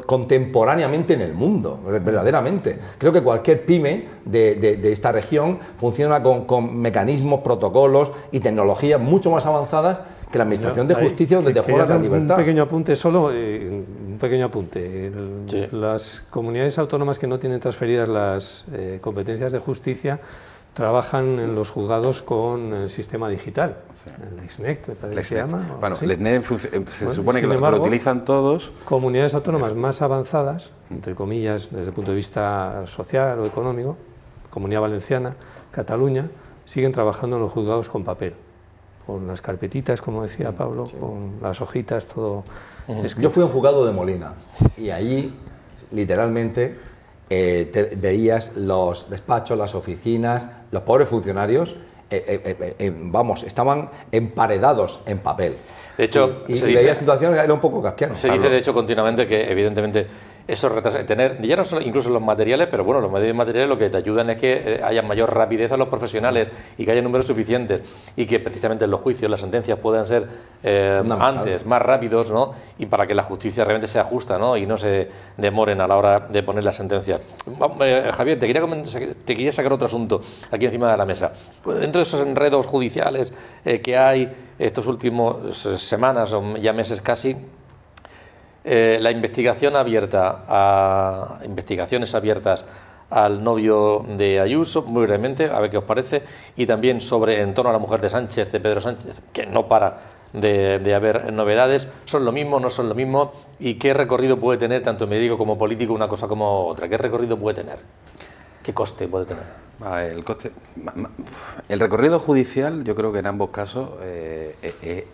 contemporáneamente en el mundo, verdaderamente. Creo que cualquier pyme de esta región funciona con mecanismos, protocolos y tecnologías mucho más avanzadas que la Administración de Justicia, donde te juegas la libertad. Un pequeño apunte solo, Sí. Las comunidades autónomas que no tienen transferidas las competencias de justicia trabajan en los juzgados con el sistema digital, el LexNet, me parece que se llama. Bueno, LexNet se supone que lo utilizan todos. Comunidades autónomas más avanzadas, entre comillas, desde el punto de vista social o económico, Comunidad Valenciana, Cataluña, siguen trabajando en los juzgados con papel, con las carpetitas, como decía Pablo, con las hojitas, todo escrito. Yo fui a un juzgado de Molina y allí, literalmente, veías los despachos, las oficinas, los pobres funcionarios, estaban emparedados en papel. De hecho, y veía situaciones, era un poco kafkiano. Se dice, de hecho, continuamente que, evidentemente, esos retrasos, ya no son incluso los materiales, pero bueno, los materiales lo que te ayudan es que haya mayor rapidez a los profesionales y que haya números suficientes y que precisamente los juicios, las sentencias puedan ser antes, más rápidos, ¿no? Y para que la justicia realmente sea justa, ¿no? Y no se demoren a la hora de poner la sentencia. Javier, te quería sacar otro asunto aquí encima de la mesa. Pues dentro de esos enredos judiciales que hay estos últimos semanas o ya meses casi, la investigaciones abiertas al novio de Ayuso, muy brevemente, a ver qué os parece, y también en torno a la mujer de Sánchez, de Pedro Sánchez, que no para de haber novedades. ¿Son lo mismo, no son lo mismo? ¿Y qué recorrido puede tener, tanto médico como político, una cosa como otra? ¿Qué recorrido puede tener? ¿Qué coste puede tener? El recorrido judicial, yo creo que en ambos casos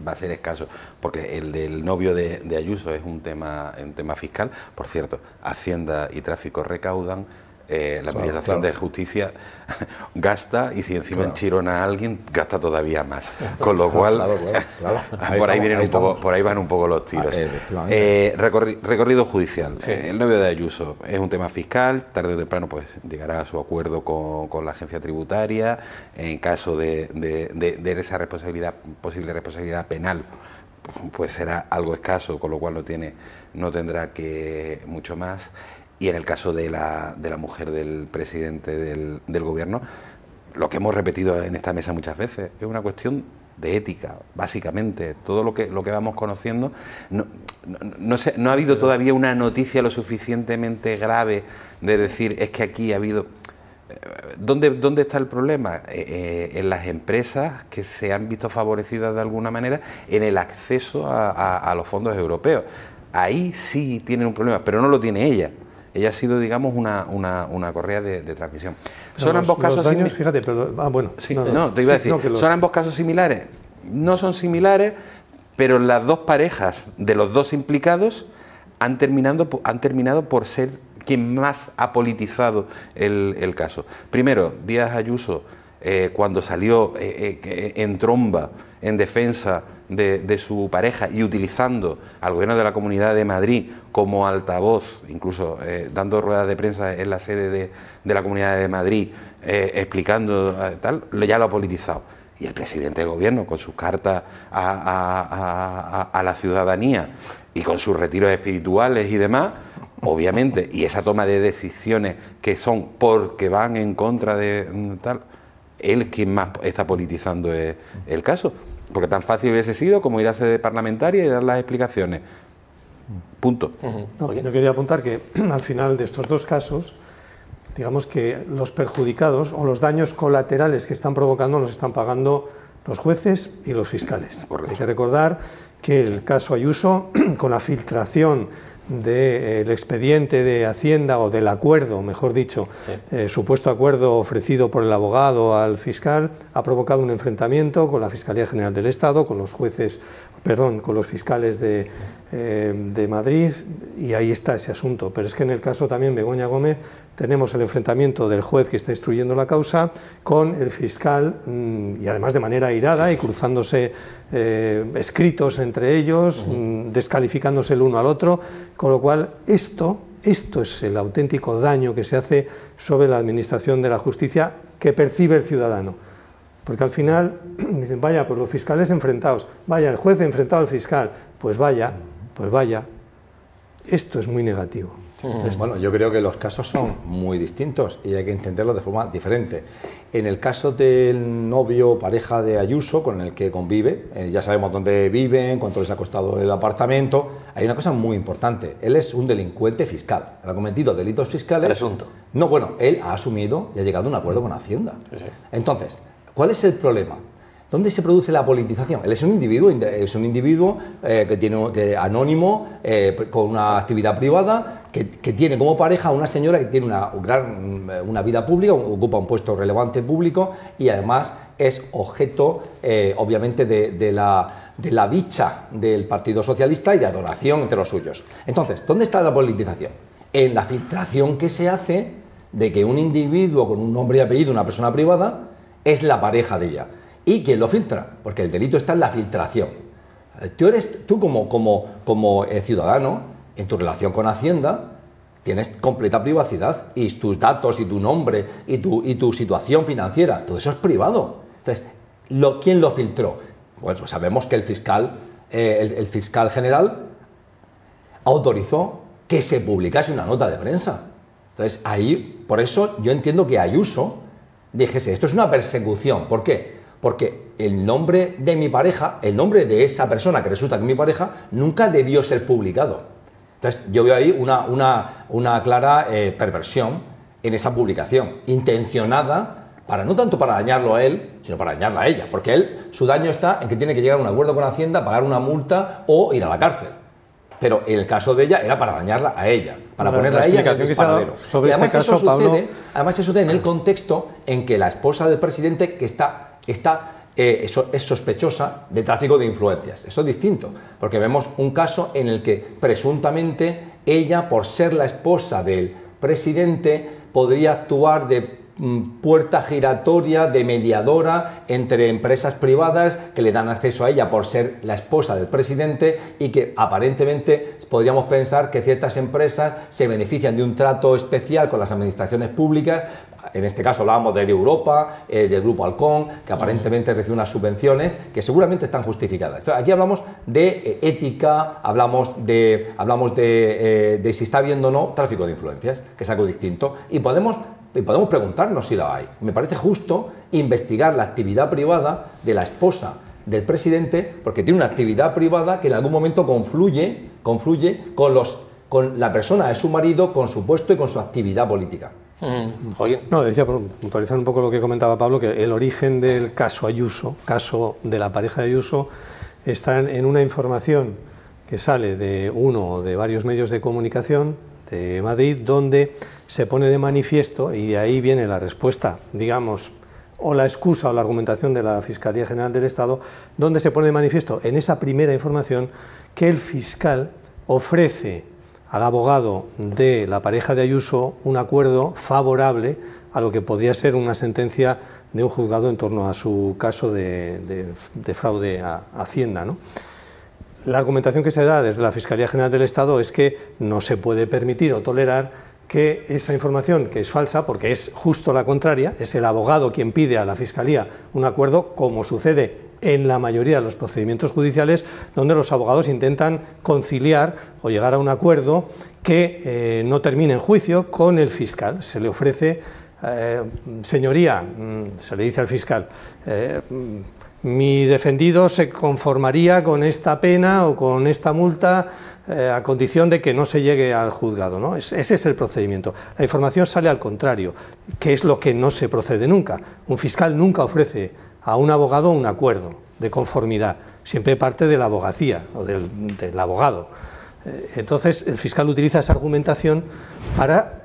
va a ser escaso, porque el del novio de Ayuso es un tema fiscal. Por cierto, Hacienda y Tráfico recaudan la Administración de Justicia gasta, y si encima enchirona a alguien, gasta todavía más. Con lo cual, por ahí van un poco los tiros. Recorrido judicial. El novio de Ayuso es un tema fiscal, tarde o temprano pues llegará a su acuerdo con la agencia tributaria. En caso de esa posible responsabilidad penal, pues será algo escaso, con lo cual no tendrá que mucho más. Y en el caso de la mujer del presidente del gobierno, lo que hemos repetido en esta mesa muchas veces, es una cuestión de ética, básicamente. Todo lo que vamos conociendo, no ha habido todavía una noticia lo suficientemente grave de decir, es que aquí ha habido... ¿Dónde está el problema? En las empresas que se han visto favorecidas de alguna manera en el acceso a los fondos europeos. Ahí sí tienen un problema, pero no lo tiene ella. Ella ha sido, digamos, una correa de transmisión. Son ambos casos similares. Fíjate, pero, bueno, sí, te iba a decir, ¿son ambos casos similares? No son similares, pero las dos parejas de los dos implicados han terminado por ser quien más ha politizado el caso. Primero, Díaz Ayuso, cuando salió en tromba, en defensa de su pareja y utilizando al gobierno de la Comunidad de Madrid como altavoz, incluso dando ruedas de prensa en la sede de la Comunidad de Madrid, explicando tal, ya lo ha politizado. Y el presidente del gobierno, con sus cartas a la ciudadanía y con sus retiros espirituales y demás, obviamente, y esa toma de decisiones que son porque van en contra de tal, él es quien más está politizando el caso. Porque tan fácil hubiese sido como ir a sede parlamentaria y dar las explicaciones. Punto. No, yo quería apuntar que al final de estos dos casos, digamos que los perjudicados o los daños colaterales que están provocando los están pagando los jueces y los fiscales. Correcto. Hay que recordar que el caso Ayuso, con la filtración del expediente de Hacienda, o del acuerdo, mejor dicho, supuesto acuerdo ofrecido por el abogado al fiscal, ha provocado un enfrentamiento con la Fiscalía General del Estado, con los jueces, con los fiscales de Madrid, y ahí está ese asunto. Pero es que en el caso también Begoña Gómez tenemos el enfrentamiento del juez que está instruyendo la causa con el fiscal, y además de manera airada y cruzándose escritos entre ellos, descalificándose el uno al otro, con lo cual esto es el auténtico daño que se hace sobre la administración de la justicia que percibe el ciudadano. Porque al final dicen, vaya, pues los fiscales enfrentados, vaya, el juez enfrentado al fiscal, pues vaya, esto es muy negativo. Bueno, yo creo que los casos son muy distintos y hay que entenderlos de forma diferente. En el caso del novio o pareja de Ayuso, con el que convive, ya sabemos dónde viven, cuánto les ha costado el apartamento, hay una cosa muy importante. Él es un delincuente fiscal, él ha cometido delitos fiscales. Presunto. No, bueno, él ha asumido y ha llegado a un acuerdo con Hacienda. Sí. Entonces, ¿cuál es el problema? ¿Dónde se produce la politización? Él es un individuo que tiene anónimo, con una actividad privada, que tiene como pareja a una señora que tiene una vida pública, ocupa un puesto relevante público y además es objeto, obviamente, de la bicha del Partido Socialista y de adoración entre los suyos. Entonces, ¿dónde está la politización? En la filtración que se hace de que un individuo con un nombre y apellido, una persona privada, es la pareja de ella. ¿Y quién lo filtra? Porque el delito está en la filtración. Tú como ciudadano, en tu relación con Hacienda, tienes completa privacidad y tus datos y tu nombre y tu situación financiera, todo eso es privado. Entonces, ¿quién lo filtró? Pues sabemos que el fiscal general autorizó que se publicase una nota de prensa. Entonces, ahí, por eso yo entiendo que Ayuso dijese, esto es una persecución. ¿Por qué? Porque el nombre de mi pareja, el nombre de esa persona que resulta que es mi pareja, nunca debió ser publicado. Entonces, yo veo ahí una clara perversión en esa publicación, intencionada, no tanto para dañarlo a él, sino para dañarla a ella, porque su daño está en que tiene que llegar a un acuerdo con Hacienda, pagar una multa o ir a la cárcel. Pero en el caso de ella era para dañarla a ella, para ponerla a ella en el disparadero. Sobre este caso, Pablo, además eso sucede en el contexto en que la esposa del presidente que es sospechosa de tráfico de influencias. Eso es distinto, porque vemos un caso en el que presuntamente ella, por ser la esposa del presidente, podría actuar de puerta giratoria, de mediadora entre empresas privadas que le dan acceso a ella por ser la esposa del presidente y que aparentemente podríamos pensar que ciertas empresas se benefician de un trato especial con las administraciones públicas. En este caso hablábamos de Europa, del Grupo Halcón, que aparentemente recibe unas subvenciones que seguramente están justificadas. Entonces, aquí hablamos de ética, hablamos de si está habiendo o no tráfico de influencias, que es algo distinto, y podemos preguntarnos si la hay. Me parece justo investigar la actividad privada de la esposa del presidente, porque tiene una actividad privada que en algún momento confluye con la persona de su marido, con su puesto y con su actividad política. No, decía, por puntualizar un poco lo que comentaba Pablo, que el origen del caso Ayuso, caso de la pareja de Ayuso, está en una información que sale de uno o de varios medios de comunicación de Madrid, donde se pone de manifiesto, y de ahí viene la respuesta, digamos, o la excusa o la argumentación de la Fiscalía General del Estado, donde se pone de manifiesto en esa primera información que el fiscal ofrece al abogado de la pareja de Ayuso un acuerdo favorable a lo que podría ser una sentencia de un juzgado en torno a su caso de fraude a Hacienda, ¿no? La argumentación que se da desde la Fiscalía General del Estado es que no se puede permitir o tolerar que esa información, que es falsa, porque es justo la contraria, es el abogado quien pide a la Fiscalía un acuerdo, como sucede en la mayoría de los procedimientos judiciales, donde los abogados intentan conciliar o llegar a un acuerdo que no termine en juicio con el fiscal. Se le ofrece, señoría, se le dice al fiscal, mi defendido se conformaría con esta pena o con esta multa a condición de que no se llegue al juzgado, ¿no? Ese es el procedimiento. La información sale al contrario, que es lo que no se procede nunca. Un fiscal nunca ofrece a un abogado un acuerdo de conformidad, siempre parte de la abogacía o del abogado. Entonces el fiscal utiliza esa argumentación para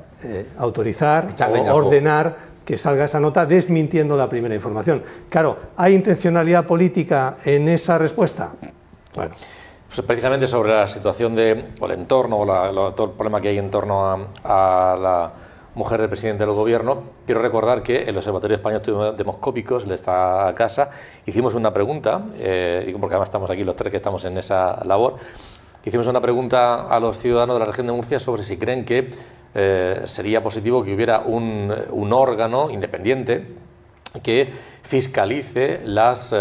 autorizar o ordenar que salga esa nota desmintiendo la primera información. Claro, ¿hay intencionalidad política en esa respuesta? Bueno. Pues precisamente sobre la situación o el entorno o todo el problema que hay en torno a la mujer del presidente del gobierno, quiero recordar que el Observatorio Español Demoscópicos de esta casa hicimos una pregunta, porque además estamos aquí los tres que estamos en esa labor, hicimos una pregunta a los ciudadanos de la región de Murcia sobre si creen que sería positivo que hubiera un órgano independiente que fiscalice las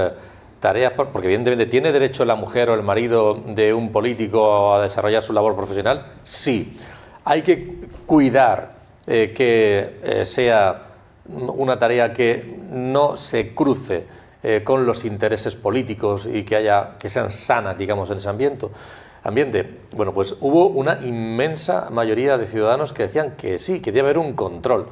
tareas, porque evidentemente ¿tiene derecho la mujer o el marido de un político a desarrollar su labor profesional? Sí. Hay que cuidar que sea una tarea que no se cruce con los intereses políticos y que sean sanas, digamos, en ese ambiente. Bueno, pues hubo una inmensa mayoría de ciudadanos que decían que sí, que debe haber un control,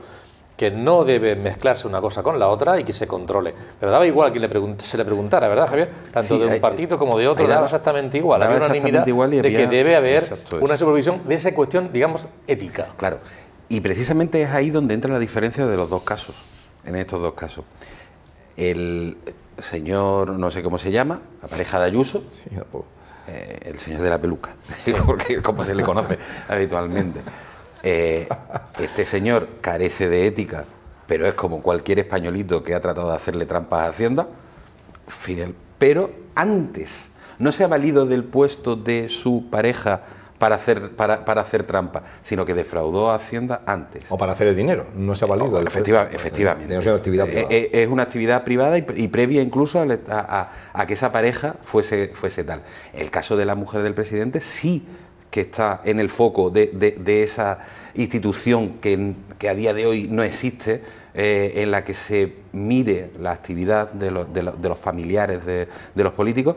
que no debe mezclarse una cosa con la otra y que se controle. Pero daba igual que se le preguntara, ¿verdad, Javier? Tanto sí, de un partido como de otro, daba exactamente igual. Había unanimidad de que debe haber una supervisión de esa cuestión, digamos, ética. Claro. Y precisamente es ahí donde entra la diferencia de los dos casos, en estos dos casos. El señor, no sé cómo se llama, la pareja de Ayuso, sí, el señor de la peluca, porque como se le conoce habitualmente. Este señor carece de ética, pero es como cualquier españolito que ha tratado de hacerle trampas a Hacienda, pero antes no se ha valido del puesto de su pareja para hacer trampa, sino que defraudó a Hacienda antes. O para hacer el dinero, no se ha valido. Efectivamente. Es una actividad privada. Es una actividad privada y previa incluso a que esa pareja fuese tal. El caso de la mujer del presidente sí que está en el foco de esa institución que a día de hoy no existe, en la que se mire la actividad de los familiares de los políticos.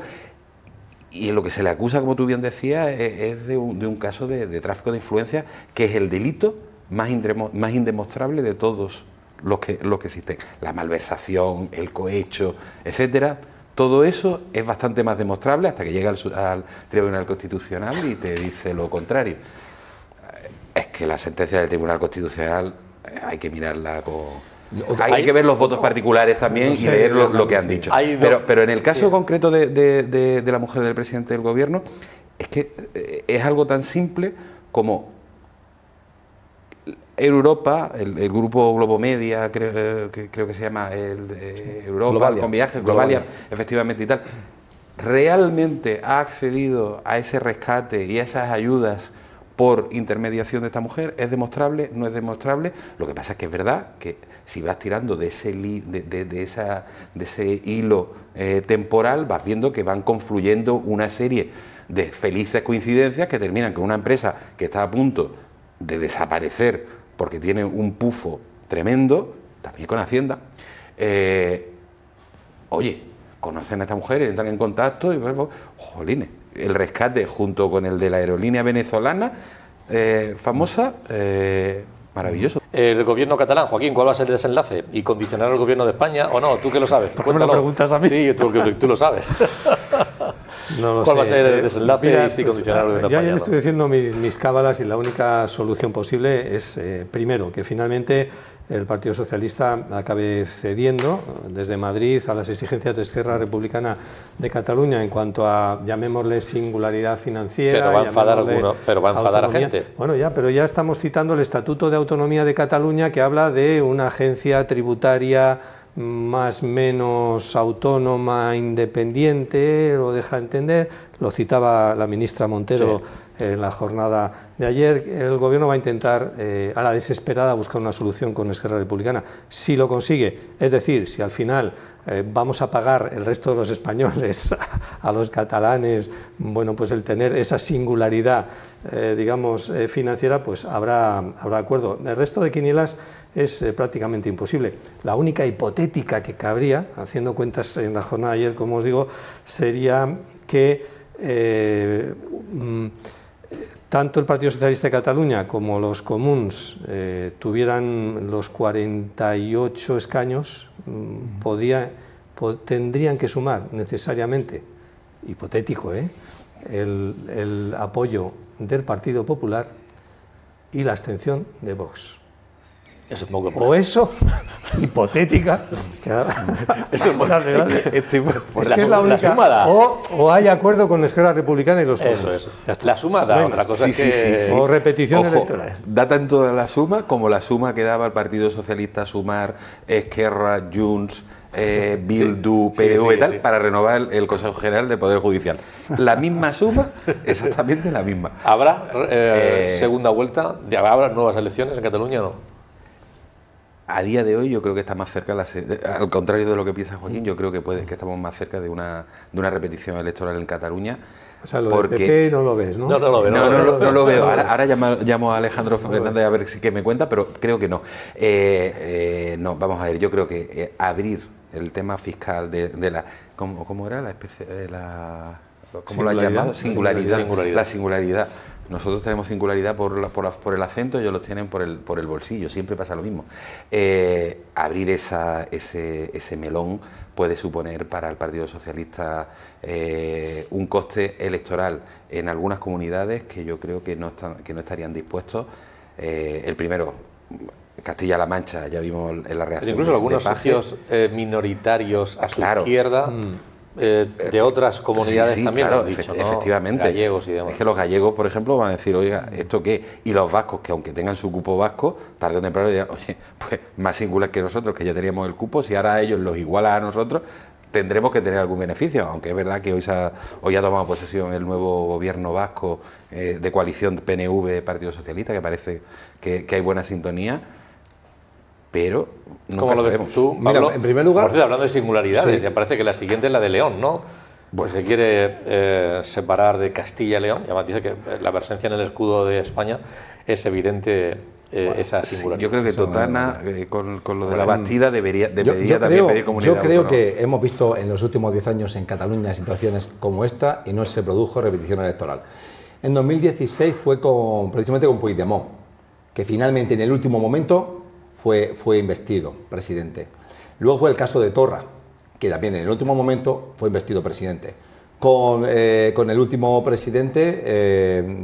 Y en lo que se le acusa, como tú bien decías, es de un caso de tráfico de influencias, que es el delito más indemostrable de todos los que existen. La malversación, el cohecho, etcétera. Todo eso es bastante más demostrable hasta que llega al Tribunal Constitucional y te dice lo contrario. Es que la sentencia del Tribunal Constitucional hay que mirarla con... Hay que ver los votos particulares también y leer lo que han dicho. Pero en el caso concreto de la mujer del presidente del gobierno, es que es algo tan simple como Europa, el grupo Globomedia, creo que se llama Europa, Globalia. con viajes, Globalia, efectivamente y tal, ¿realmente ha accedido a ese rescate y a esas ayudas por intermediación de esta mujer? ¿Es demostrable? ¿No es demostrable? Lo que pasa es que es verdad que si vas tirando de ese hilo temporal, vas viendo que van confluyendo una serie de felices coincidencias que terminan con una empresa que está a punto de desaparecer porque tiene un pufo tremendo, también con Hacienda. Oye, conocen a esta mujer, entran en contacto y, bueno, jolines, el rescate junto con el de la aerolínea venezolana famosa, maravilloso. El gobierno catalán, Joaquín, ¿cuál va a ser el desenlace? ¿Y condicionará al gobierno de España o no? ¿Tú que lo sabes? ¿Por qué me lo preguntas a mí? Sí, tú lo sabes. No lo ¿Cuál va a sé. ser el desenlace? Mira, y si condicionar al gobierno de yo España ya o no? estoy haciendo mis cábalas y la única solución posible es, primero, que finalmente el Partido Socialista acabe cediendo desde Madrid a las exigencias de Esquerra Republicana de Cataluña en cuanto a, llamémosle, singularidad financiera. Pero va a enfadar llamémosle alguno, pero va a enfadar a autonomía. gente. Bueno, ya, pero ya estamos citando el Estatuto de Autonomía de Cataluña, que habla de una agencia tributaria más menos autónoma, independiente, lo deja entender, lo citaba la ministra Montero en la jornada de ayer. El gobierno va a intentar a la desesperada buscar una solución con Esquerra Republicana. Si lo consigue, es decir, si al final vamos a pagar el resto de los españoles a los catalanes, bueno, pues el tener esa singularidad, digamos, financiera, pues habrá acuerdo. El resto de quinielas es prácticamente imposible. La única hipotética que cabría, haciendo cuentas en la jornada de ayer, como os digo, sería que tanto el Partido Socialista de Cataluña como los comuns tuvieran los 48 escaños, tendrían que sumar necesariamente, hipotético, el apoyo del Partido Popular y la abstención de Vox. Eso es poco más. O eso, hipotética, Eso es grande. la que es la la única. suma da. O hay acuerdo con Esquerra Republicana y los Eso comuns. es. Ya está. La suma da, No hay otra más. cosa Sí, es sí, que... sí, sí. O repeticiones Ojo, electorales. da tanto la suma como la suma que daba el Partido Socialista, Sumar, Esquerra, Junts, Bildu, PNV y tal, para renovar el Consejo General del Poder Judicial. La misma suma, exactamente la misma. ¿Habrá segunda vuelta? ¿Habrá nuevas elecciones en Cataluña o no? A día de hoy yo creo que está más cerca, al contrario de lo que piensa Joaquín, yo creo que estamos más cerca de una repetición electoral en Cataluña. O sea, lo del PP no lo ves, ¿no? No lo veo. No lo veo. Ahora llamo a Alejandro Fernández a ver qué me cuenta, pero creo que no. No, vamos a ver, yo creo que abrir el tema fiscal de la... ¿Cómo era la especie? ¿Cómo lo han llamado? Singularidad. La singularidad. Nosotros tenemos singularidad por el acento, ellos lo tienen por el bolsillo, siempre pasa lo mismo. Abrir ese melón puede suponer para el Partido Socialista un coste electoral en algunas comunidades que yo creo que no estarían dispuestos. El primero, Castilla-La Mancha, ya vimos en la reacción. Incluso algunos socios minoritarios a su izquierda... de otras comunidades sí, también, claro, lo han dicho, ¿no? efectivamente. Gallegos y demás. Es que los gallegos, por ejemplo, van a decir, oiga, ¿esto qué? Y los vascos, que aunque tengan su cupo vasco, tarde o temprano dirán, oye, pues más singular que nosotros, que ya teníamos el cupo, si ahora ellos los igualan a nosotros, tendremos que tener algún beneficio, aunque es verdad que hoy ha tomado posesión el nuevo gobierno vasco de coalición PNV-Partido Socialista, que parece que hay buena sintonía. Pero ¿Cómo lo ves tú, Pablo? Mira, en primer lugar... Por cierto, hablando de singularidades, Sí. me parece que la siguiente es la de León, ¿no? Pues se quiere separar de Castilla y León, y además dice que la presencia en el escudo de España es evidente esa singularidad. Yo creo que Totana, con lo de la Bastida, debería también pedir comunidad Yo creo autónoma. que hemos visto en los últimos 10 años en Cataluña situaciones como esta y no se produjo repetición electoral. En 2016 fue precisamente con Puigdemont, que finalmente en el último momento fue investido presidente. Luego fue el caso de Torra, que también en el último momento fue investido presidente. Con el último presidente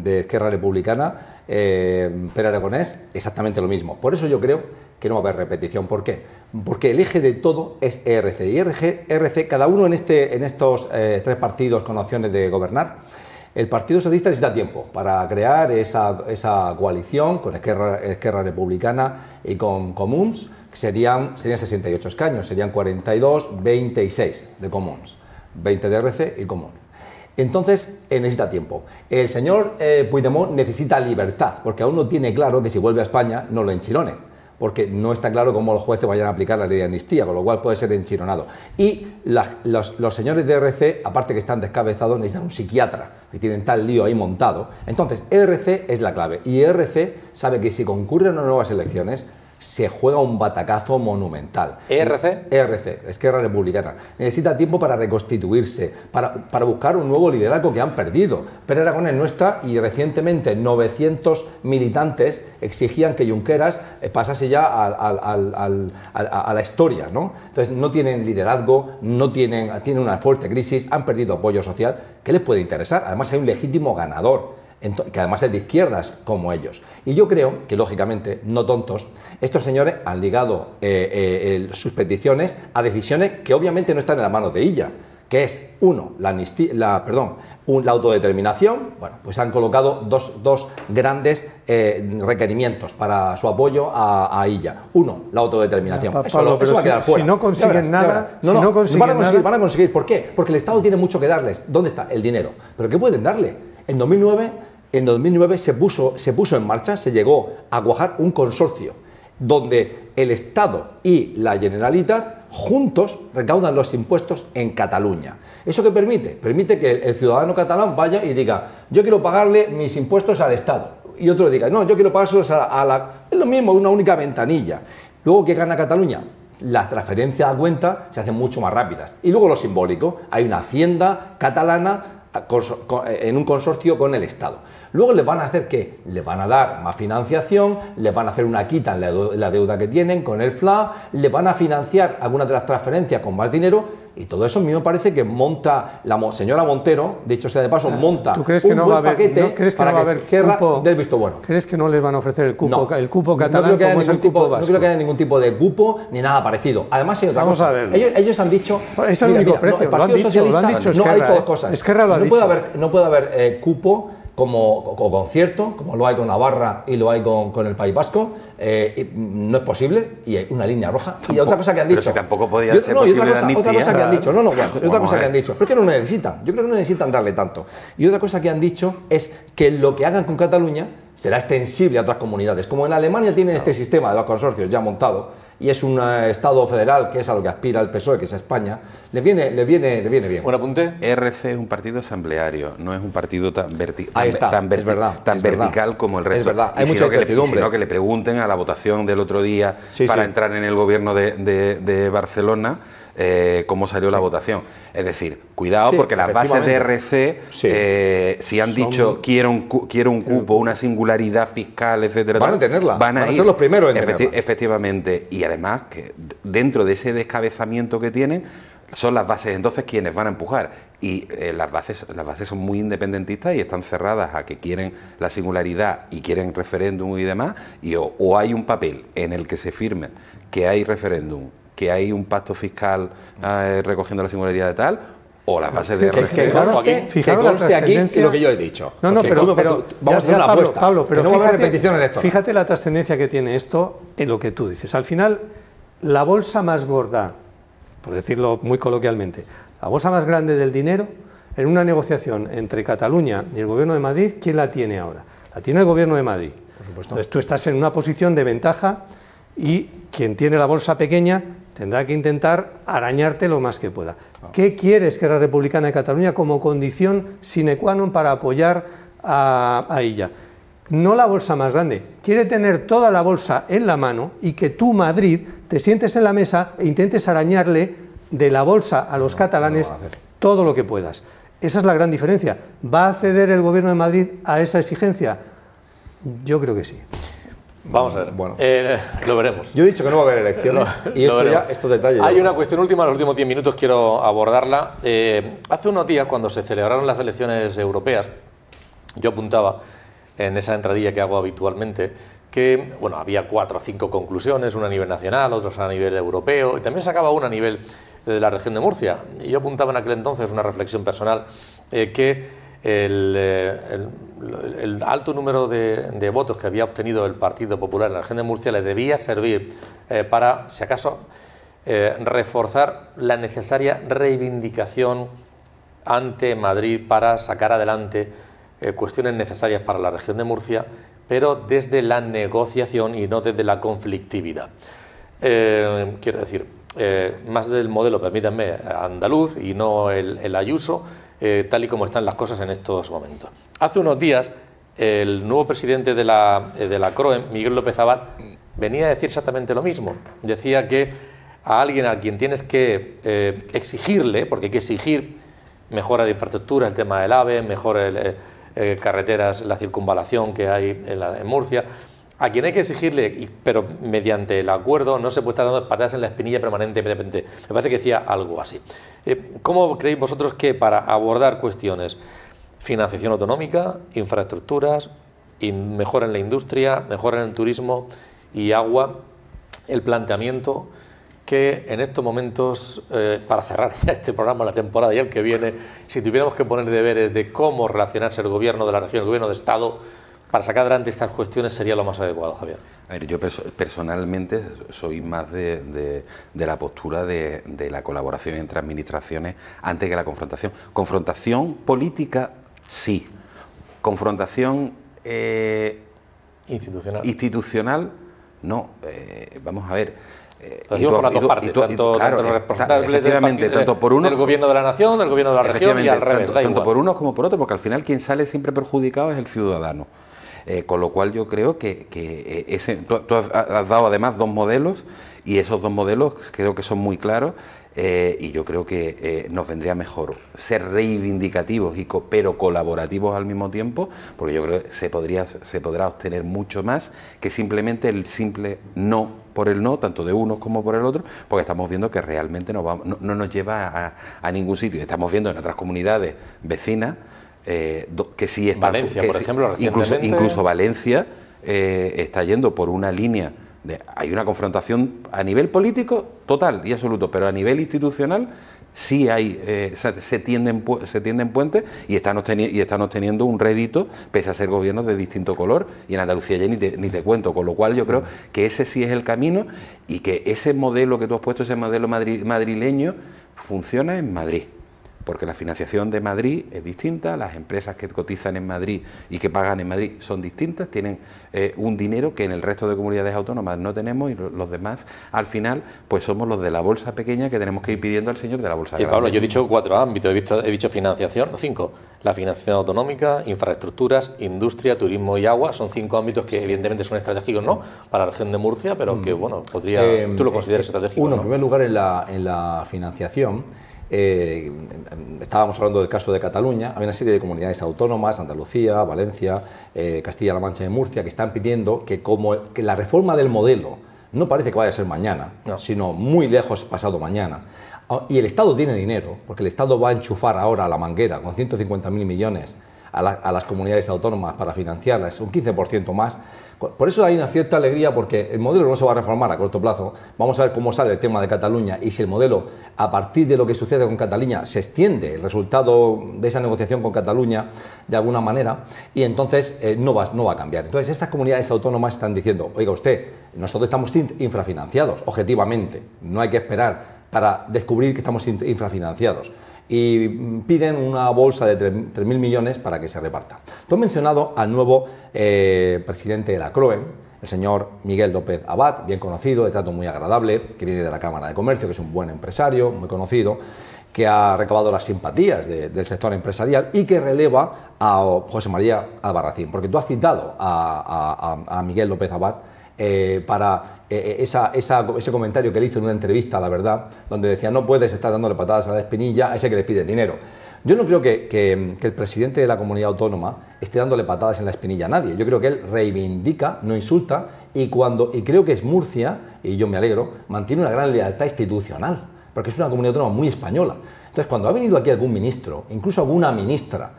de Esquerra Republicana, Pere Aragonés, exactamente lo mismo. Por eso yo creo que no va a haber repetición. ¿Por qué? Porque el eje de todo es ERC. Y ERC, cada uno en estos tres partidos con opciones de gobernar, El Partido Socialista necesita tiempo para crear esa coalición con Esquerra Republicana y con Comuns, que serían 68 escaños, serían 42, 26 de Comuns, 20 de RC y Comuns. Entonces, necesita tiempo. El señor Puigdemont necesita libertad, porque aún no tiene claro que si vuelve a España no lo enchironen, porque no está claro cómo los jueces vayan a aplicar la ley de amnistía, con lo cual puede ser enchironado. Y los señores de ERC, aparte que están descabezados, necesitan un psiquiatra, que tienen tal lío ahí montado. Entonces, ERC es la clave, y ERC sabe que si concurren a nuevas elecciones, se juega un batacazo monumental. ¿ERC? ERC, Esquerra Republicana. Necesita tiempo para reconstituirse, para buscar un nuevo liderazgo que han perdido. Pere Aragonés no está, y recientemente 900 militantes exigían que Junqueras pasase ya a la historia, ¿no? Entonces no tienen liderazgo, tienen una fuerte crisis, han perdido apoyo social. ¿Qué les puede interesar? Además hay un legítimo ganador, que además es de izquierdas como ellos. Y yo creo que, lógicamente, no tontos, estos señores han ligado sus peticiones a decisiones que obviamente no están en las manos de ella, que es, uno, la autodeterminación. Bueno, pues han colocado dos grandes requerimientos para su apoyo a ella. Uno, la autodeterminación. Pablo, eso va a quedar fuera. Si no consiguen nada, van a conseguir. ¿Por qué? Porque el Estado tiene mucho que darles. ¿Dónde está? El dinero. ¿Pero qué pueden darle? En 2009 se puso en marcha, se llegó a cuajar un consorcio donde el Estado y la Generalitat juntos recaudan los impuestos en Cataluña. ¿Eso qué permite? Permite que el ciudadano catalán vaya y diga: yo quiero pagarle mis impuestos al Estado. Y otro diga: no, yo quiero pagárselos a la... Es lo mismo, una única ventanilla. Luego, ¿qué gana Cataluña? Las transferencias a cuenta se hacen mucho más rápidas. Y luego lo simbólico, hay una hacienda catalana en un consorcio con el Estado. Luego les van a hacer ¿qué? Les van a dar más financiación, les van a hacer una quita en la deuda que tienen con el FLA, les van a financiar algunas de las transferencias con más dinero, y todo eso a mí me parece que monta la señora Montero, dicho sea de paso, monta ¿tú crees que un no buen va a haber, paquete ¿no crees que para no va a haber cupo del visto bueno? ¿Crees que no les van a ofrecer el cupo, No. el cupo catalán no creo que como es el cupo vasco? No creo que haya ningún tipo de cupo ni nada parecido. Además, hay otra Vamos cosa. a ver. Ellos han dicho... Es el único precio, el Partido Socialista lo han dicho no ha Esquerra, dicho dos cosas. Esquerra lo ha dicho. No puede haber cupo como concierto, como lo hay con Navarra y lo hay con el País Vasco. No es posible, y hay una línea roja. Tampoco, y otra cosa que han dicho... Pero si tampoco podía ser posible la amnistía. Otra cosa que han dicho, otra cosa que han dicho, pero es que no necesitan, yo creo que no necesitan darle tanto. Y otra cosa que han dicho es que lo que hagan con Cataluña será extensible a otras comunidades. Como en Alemania tienen este sistema de los consorcios ya montado, y es un Estado federal, que es a lo que aspira el PSOE, que es España, le viene bien. ¿Un apunte? ERC es un partido asambleario, no es un partido tan Ahí está, es verdad, vertical como el resto. Es verdad, hay Y mucha sino que le pregunten a la votación del otro día para entrar en el gobierno de Barcelona, cómo salió la votación. Es decir, cuidado, porque las bases de ERC, si han dicho quiero un cupo, una singularidad fiscal, etcétera, van a tenerla, van a ser los primeros en tenerla. Efectivamente, y además que dentro de ese descabezamiento que tienen, son las bases entonces quienes van a empujar, y las bases son muy independentistas y están cerradas a que quieren la singularidad y quieren referéndum y demás, y o hay un papel en el que se firme que hay referéndum, que hay un pacto fiscal recogiendo la singularidad de tal, o las bases de Fijaros aquí lo que yo he dicho. Pero vamos a hacer una apuesta. Pablo, pero no va a haber repetición electoral. Fíjate la trascendencia que tiene esto en lo que tú dices. Al final, la bolsa más gorda, por decirlo muy coloquialmente, la bolsa más grande del dinero, en una negociación entre Cataluña y el Gobierno de Madrid, ¿quién la tiene ahora? La tiene el Gobierno de Madrid. Por supuesto. Entonces tú estás en una posición de ventaja, y quien tiene la bolsa pequeña tendrá que intentar arañarte lo más que pueda. ¿Qué quiere Esquerra Republicana de Cataluña como condición sine qua non para apoyar a ella? No la bolsa más grande, quiere tener toda la bolsa en la mano y que tú, Madrid, te sientes en la mesa e intentes arañarle de la bolsa a los catalanes todo lo que puedas. Esa es la gran diferencia. ¿Va a ceder el Gobierno de Madrid a esa exigencia? Yo creo que sí. Vamos a ver, lo veremos. Yo he dicho que no va a haber elecciones y estos detalles... Hay una cuestión última, en los últimos 10 minutos quiero abordarla. Hace unos días, cuando se celebraron las elecciones europeas, yo apuntaba en esa entradilla que hago habitualmente que había 4 o 5 conclusiones, una a nivel nacional, otras a nivel europeo, y también sacaba una a nivel de la región de Murcia. Y yo apuntaba en aquel entonces, una reflexión personal, que el alto número de votos que había obtenido el Partido Popular en la región de Murcia le debía servir para, si acaso, reforzar la necesaria reivindicación ante Madrid para sacar adelante cuestiones necesarias para la región de Murcia, pero desde la negociación y no desde la conflictividad. Quiero decir, más del modelo, permítanme, andaluz y no el Ayuso, tal y como están las cosas en estos momentos. Hace unos días, el nuevo presidente de la CROEM, Miguel López Abad, venía a decir exactamente lo mismo. Decía que a alguien a quien tienes que exigirle, porque hay que exigir mejora de infraestructura, el tema del AVE, mejor carreteras, la circunvalación que hay en Murcia, a quien hay que exigirle, pero mediante el acuerdo no se puede estar dando patadas en la espinilla permanentemente. Me parece que decía algo así. ¿Cómo creéis vosotros que para abordar cuestiones, financiación autonómica, infraestructuras, mejora en la industria, mejora en el turismo y agua, el planteamiento que en estos momentos, para cerrar ya este programa, la temporada y el que viene, si tuviéramos que poner deberes de cómo relacionarse el gobierno de la región, el gobierno de Estado, para sacar adelante estas cuestiones sería lo más adecuado, Javier? A ver, yo personalmente soy más de la postura de la colaboración entre administraciones antes que la confrontación. Confrontación política, sí. Confrontación institucional, no. Vamos a ver. Lo decimos por las dos partes, tanto los responsables del gobierno de la nación, del gobierno de la región y al revés. Tanto por unos como por otros, porque al final quien sale siempre perjudicado es el ciudadano. Con lo cual yo creo que tú has dado además dos modelos y esos dos modelos creo que son muy claros y yo creo que nos vendría mejor ser reivindicativos pero colaborativos al mismo tiempo, porque yo creo que se podrá obtener mucho más que simplemente el simple no por el no, tanto de unos como por el otro, porque estamos viendo que realmente no nos lleva a ningún sitio. Estamos viendo en otras comunidades vecinas que sí están, Valencia, por ejemplo, incluso Valencia está yendo por una línea hay una confrontación a nivel político total y absoluto, pero a nivel institucional sí hay se tienden puentes y están obteniendo un rédito pese a ser gobiernos de distinto color, y en Andalucía ya ni te cuento, con lo cual yo creo que ese sí es el camino y que ese modelo que tú has puesto, ese modelo madrileño, funciona en Madrid. Porque la financiación de Madrid es distinta, las empresas que cotizan en Madrid y que pagan en Madrid son distintas, tienen un dinero que en el resto de comunidades autónomas no tenemos, y los demás, al final, pues somos los de la bolsa pequeña que tenemos que ir pidiendo al señor de la bolsa grande. Pablo, yo he dicho 4 ámbitos, he dicho financiación, 5. La financiación autonómica, infraestructuras, industria, turismo y agua, son 5 ámbitos que evidentemente son estratégicos, ¿no?, para la región de Murcia, pero que, bueno, tú lo consideras estratégico. Uno, ¿no? En primer lugar, en la financiación. Estábamos hablando del caso de Cataluña. Hay una serie de comunidades autónomas, Andalucía, Valencia, Castilla-La Mancha y Murcia, que están pidiendo que la reforma del modelo no parece que vaya a ser mañana, sino muy lejos pasado mañana. Y el Estado tiene dinero, porque el Estado va a enchufar ahora a la manguera con 150.000 millones a las comunidades autónomas para financiarlas, un 15% más. Por eso hay una cierta alegría, porque el modelo no se va a reformar a corto plazo. Vamos a ver cómo sale el tema de Cataluña y si el modelo, a partir de lo que sucede con Cataluña, se extiende el resultado de esa negociación con Cataluña de alguna manera, y entonces no va a cambiar. Entonces estas comunidades autónomas están diciendo: oiga usted, nosotros estamos infrafinanciados, objetivamente, no hay que esperar para descubrir que estamos infrafinanciados. Y piden una bolsa de 3.000 millones para que se reparta. Tú has mencionado al nuevo presidente de la CROEM, el señor Miguel López Abad, bien conocido, de trato muy agradable, que viene de la Cámara de Comercio, que es un buen empresario, muy conocido, que ha recabado las simpatías del sector empresarial y que releva a José María Albarracín. Porque tú has citado a Miguel López Abad para ese comentario que le hizo en una entrevista a La Verdad, donde decía: no puedes estar dándole patadas a la espinilla a ese que le pide dinero. Yo no creo que el presidente de la comunidad autónoma esté dándole patadas en la espinilla a nadie. Yo creo que él reivindica, no insulta, y creo que es Murcia, y yo me alegro, mantiene una gran lealtad institucional, porque es una comunidad autónoma muy española. Entonces, cuando ha venido aquí algún ministro, incluso alguna ministra,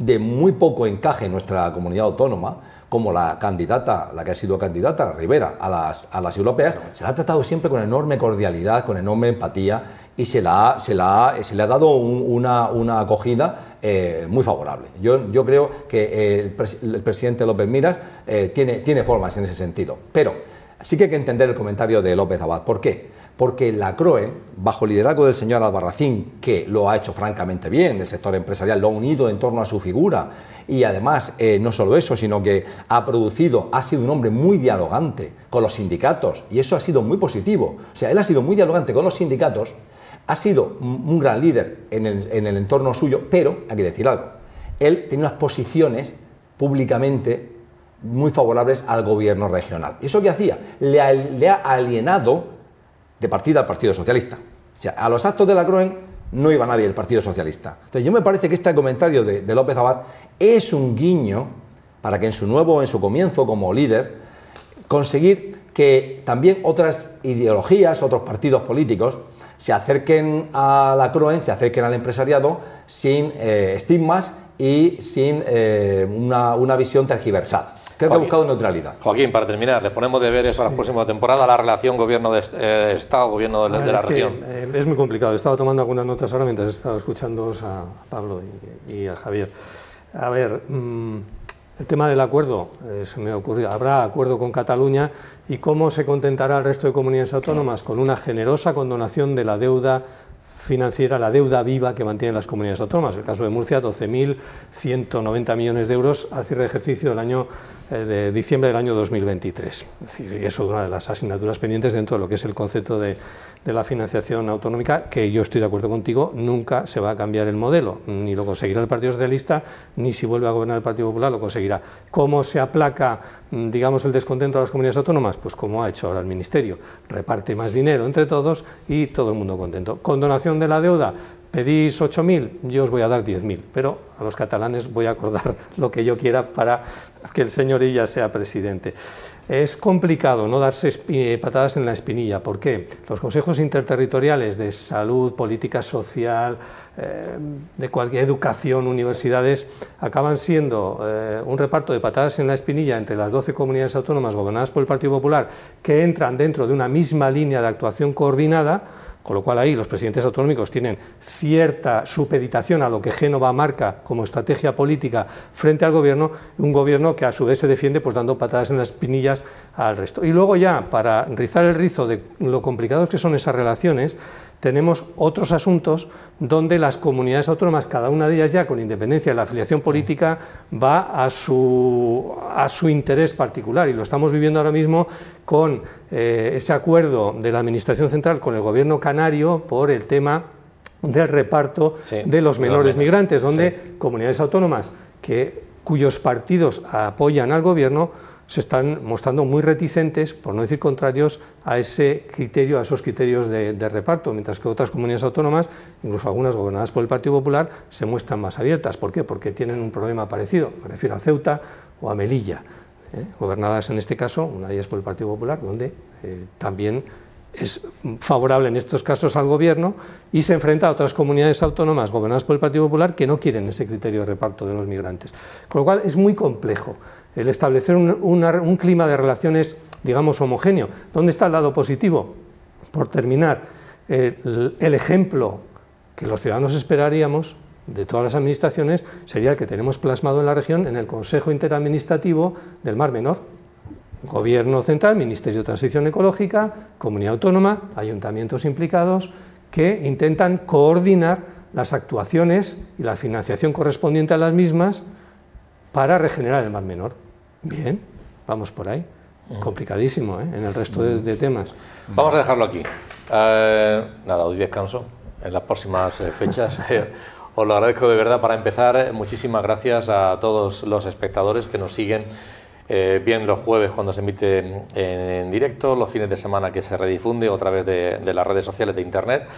de muy poco encaje en nuestra comunidad autónoma, como la candidata, la que ha sido candidata, Rivera, a las europeas, se la ha tratado siempre con enorme cordialidad, con enorme empatía, y se le ha dado una acogida muy favorable. Yo creo que el presidente López Miras tiene formas en ese sentido, pero sí que hay que entender el comentario de López Abad. ¿Por qué? Porque la CROE, bajo el liderazgo del señor Albarracín, que lo ha hecho francamente bien, el sector empresarial lo ha unido en torno a su figura, y además no solo eso, sino que ha sido un hombre muy dialogante con los sindicatos, y eso ha sido muy positivo. O sea, él ha sido muy dialogante con los sindicatos, ha sido un gran líder en el entorno suyo, pero hay que decir algo, él tiene unas posiciones públicamente muy favorables al gobierno regional. ¿Y eso qué hacía? Le ha alienado de partida al Partido Socialista. O sea, a los actos de la CROE no iba nadie del Partido Socialista. Entonces, yo me parece que este comentario de López Abad es un guiño para que en su comienzo como líder, conseguir que también otras ideologías, otros partidos políticos, se acerquen a la CROE, se acerquen al empresariado sin estigmas y sin una visión tergiversada. Creo que ha buscado neutralidad. Joaquín, para terminar, les ponemos deberes para la próxima temporada, la relación gobierno de Estado, gobierno de la región. Es muy complicado. He estado tomando algunas notas ahora mientras he estado escuchándoos a Pablo y a Javier. A ver, el tema del acuerdo, se me ocurrió, habrá acuerdo con Cataluña, y cómo se contentará el resto de comunidades autónomas con una generosa condonación de la deuda financiera, la deuda viva que mantienen las comunidades autónomas. El caso de Murcia, 12.190 millones de euros al cierre de ejercicio del año de diciembre del año 2023. Es decir, y eso es una de las asignaturas pendientes dentro de lo que es el concepto de la financiación autonómica, que yo estoy de acuerdo contigo, nunca se va a cambiar el modelo, ni lo conseguirá el Partido Socialista, ni si vuelve a gobernar el Partido Popular lo conseguirá. ¿Cómo se aplaca, digamos, el descontento a las comunidades autónomas? Pues como ha hecho ahora el Ministerio, reparte más dinero entre todos y todo el mundo contento. Condonación de la deuda, pedís 8.000, yo os voy a dar 10.000, pero a los catalanes voy a acordar lo que yo quiera para que el señor Illa sea presidente. Es complicado no darse patadas en la espinilla. ¿Por qué? Los consejos interterritoriales de salud, política social, de cualquier educación, universidades, acaban siendo un reparto de patadas en la espinilla entre las 12 comunidades autónomas gobernadas por el Partido Popular, que entran dentro de una misma línea de actuación coordinada, con lo cual ahí los presidentes autonómicos tienen cierta supeditación a lo que Génova marca como estrategia política frente al gobierno, un gobierno que a su vez se defiende pues dando patadas en las espinillas al resto. Y luego ya, para rizar el rizo de lo complicados que son esas relaciones, tenemos otros asuntos donde las comunidades autónomas, cada una de ellas ya con independencia de la afiliación política, va a su interés particular, y lo estamos viviendo ahora mismo con ese acuerdo de la Administración Central con el Gobierno canario por el tema del reparto de los menores migrantes, donde comunidades autónomas cuyos partidos apoyan al Gobierno se están mostrando muy reticentes, por no decir contrarios, a ese criterio, a esos criterios de reparto, mientras que otras comunidades autónomas, incluso algunas gobernadas por el Partido Popular, se muestran más abiertas. ¿Por qué? Porque tienen un problema parecido, me refiero a Ceuta o a Melilla, gobernadas en este caso, una de ellas por el Partido Popular, donde también es favorable en estos casos al gobierno, y se enfrenta a otras comunidades autónomas gobernadas por el Partido Popular que no quieren ese criterio de reparto de los migrantes. Con lo cual es muy complejo el establecer un clima de relaciones, digamos, homogéneo. ¿Dónde está el lado positivo? Por terminar, el ejemplo que los ciudadanos esperaríamos de todas las administraciones sería el que tenemos plasmado en la región en el Consejo Interadministrativo del Mar Menor. Gobierno central, Ministerio de Transición Ecológica, Comunidad Autónoma, ayuntamientos implicados, que intentan coordinar las actuaciones y la financiación correspondiente a las mismas para regenerar el Mar Menor. Bien, vamos por ahí. Complicadísimo, en el resto de temas. Vamos a dejarlo aquí. Nada, hoy descanso en las próximas fechas. Os lo agradezco de verdad. Para empezar, muchísimas gracias a todos los espectadores que nos siguen, bien los jueves cuando se emite en directo, los fines de semana que se redifunde o a través de las redes sociales de internet.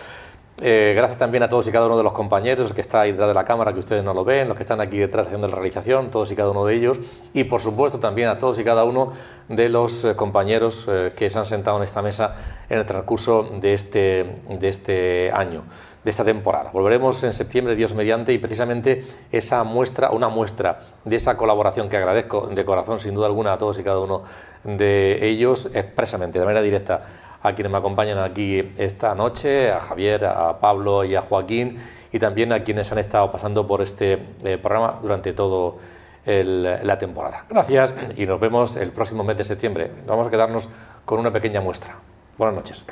Gracias también a todos y cada uno de los compañeros, el que está ahí detrás de la cámara, que ustedes no lo ven, los que están aquí detrás haciendo la realización, todos y cada uno de ellos, y por supuesto también a todos y cada uno de los compañeros que se han sentado en esta mesa en el transcurso de este año. esta temporada. Volveremos en septiembre, Dios mediante, y precisamente esa muestra, una muestra de esa colaboración que agradezco de corazón, sin duda alguna, a todos y cada uno de ellos, expresamente, de manera directa, a quienes me acompañan aquí esta noche, a Javier, a Pablo y a Joaquín, y también a quienes han estado pasando por este programa durante todo la temporada. Gracias y nos vemos el próximo mes de septiembre. Vamos a quedarnos con una pequeña muestra. Buenas noches.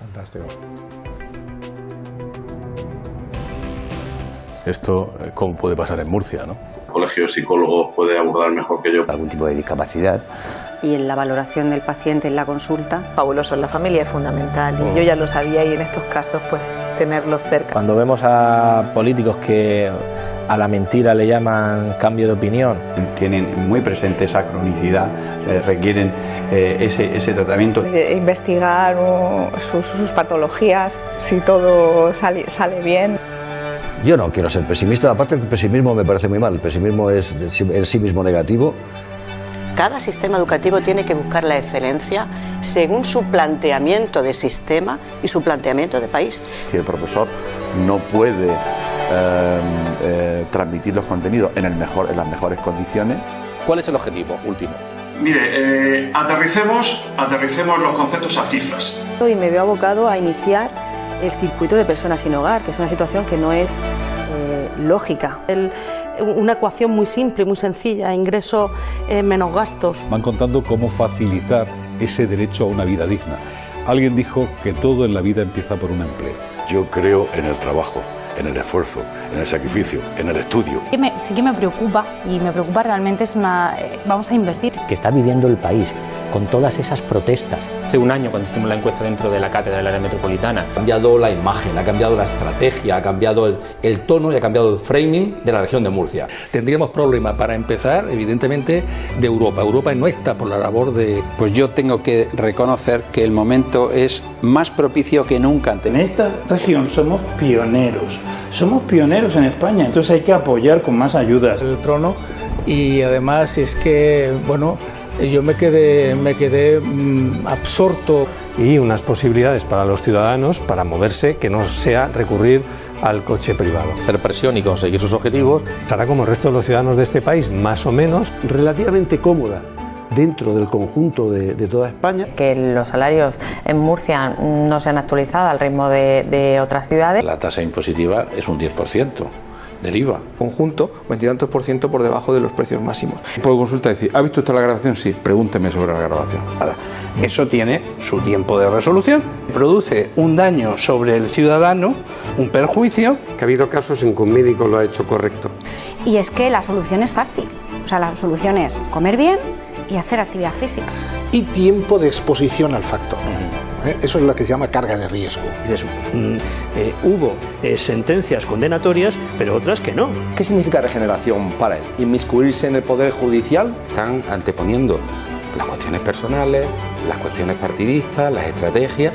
Fantástico. Esto, ¿cómo puede pasar en Murcia, no? El colegio de psicólogos puede abordar mejor que yo algún tipo de discapacidad. Y en la valoración del paciente en la consulta. Fabuloso, la familia es fundamental y yo ya lo sabía, y en estos casos pues tenerlos cerca. Cuando vemos a políticos que a la mentira le llaman cambio de opinión, tienen muy presente esa cronicidad, requieren ese tratamiento. Investigar sus patologías, si todo sale bien. Yo no quiero ser pesimista, aparte el pesimismo me parece muy mal, el pesimismo es en sí mismo negativo. Cada sistema educativo tiene que buscar la excelencia según su planteamiento de sistema y su planteamiento de país. Si el profesor no puede transmitir los contenidos en las mejores condiciones. ¿Cuál es el objetivo último? Mire, aterricemos los conceptos a cifras. Y me veo abocado a iniciar el circuito de personas sin hogar, que es una situación que no es lógica. Una ecuación muy simple, muy sencilla, ingresos menos gastos. Van contando cómo facilitar ese derecho a una vida digna. Alguien dijo que todo en la vida empieza por un empleo. Yo creo en el trabajo, en el esfuerzo, en el sacrificio, en el estudio. Sí que me preocupa, y me preocupa realmente, vamos a invertir. Que está viviendo el país con todas esas protestas. Hace un año, cuando hicimos la encuesta dentro de la cátedra del área metropolitana, ha cambiado la imagen, ha cambiado la estrategia, ha cambiado el tono y ha cambiado el framing de la región de Murcia. Tendríamos problemas para empezar, evidentemente, de Europa. Europa no está por la labor de... Pues yo tengo que reconocer que el momento es más propicio que nunca. En esta región somos pioneros en España, entonces hay que apoyar con más ayudas. El trono, y además es que, bueno, yo me quedé absorto. Y unas posibilidades para los ciudadanos para moverse, que no sea recurrir al coche privado. Hacer presión y conseguir sus objetivos. Estará como el resto de los ciudadanos de este país, más o menos. Relativamente cómoda dentro del conjunto de toda España. Que los salarios en Murcia no se han actualizado al ritmo de otras ciudades. La tasa impositiva es un 10%. Del IVA. Conjunto, 20 y tantos % por debajo de los precios máximos. Puedo consultar y decir, ¿ha visto usted la grabación? Sí, pregúnteme sobre la grabación. Eso tiene su tiempo de resolución. Produce un daño sobre el ciudadano, un perjuicio. Que ha habido casos en que un médico lo ha hecho correcto. Y es que la solución es fácil. O sea, la solución es comer bien y hacer actividad física. Y tiempo de exposición al factor. Eso es lo que se llama carga de riesgo. Hubo sentencias condenatorias, pero otras que no. ¿Qué significa regeneración para él? ¿Inmiscuirse en el Poder Judicial? Están anteponiendo las cuestiones personales, las cuestiones partidistas, las estrategias.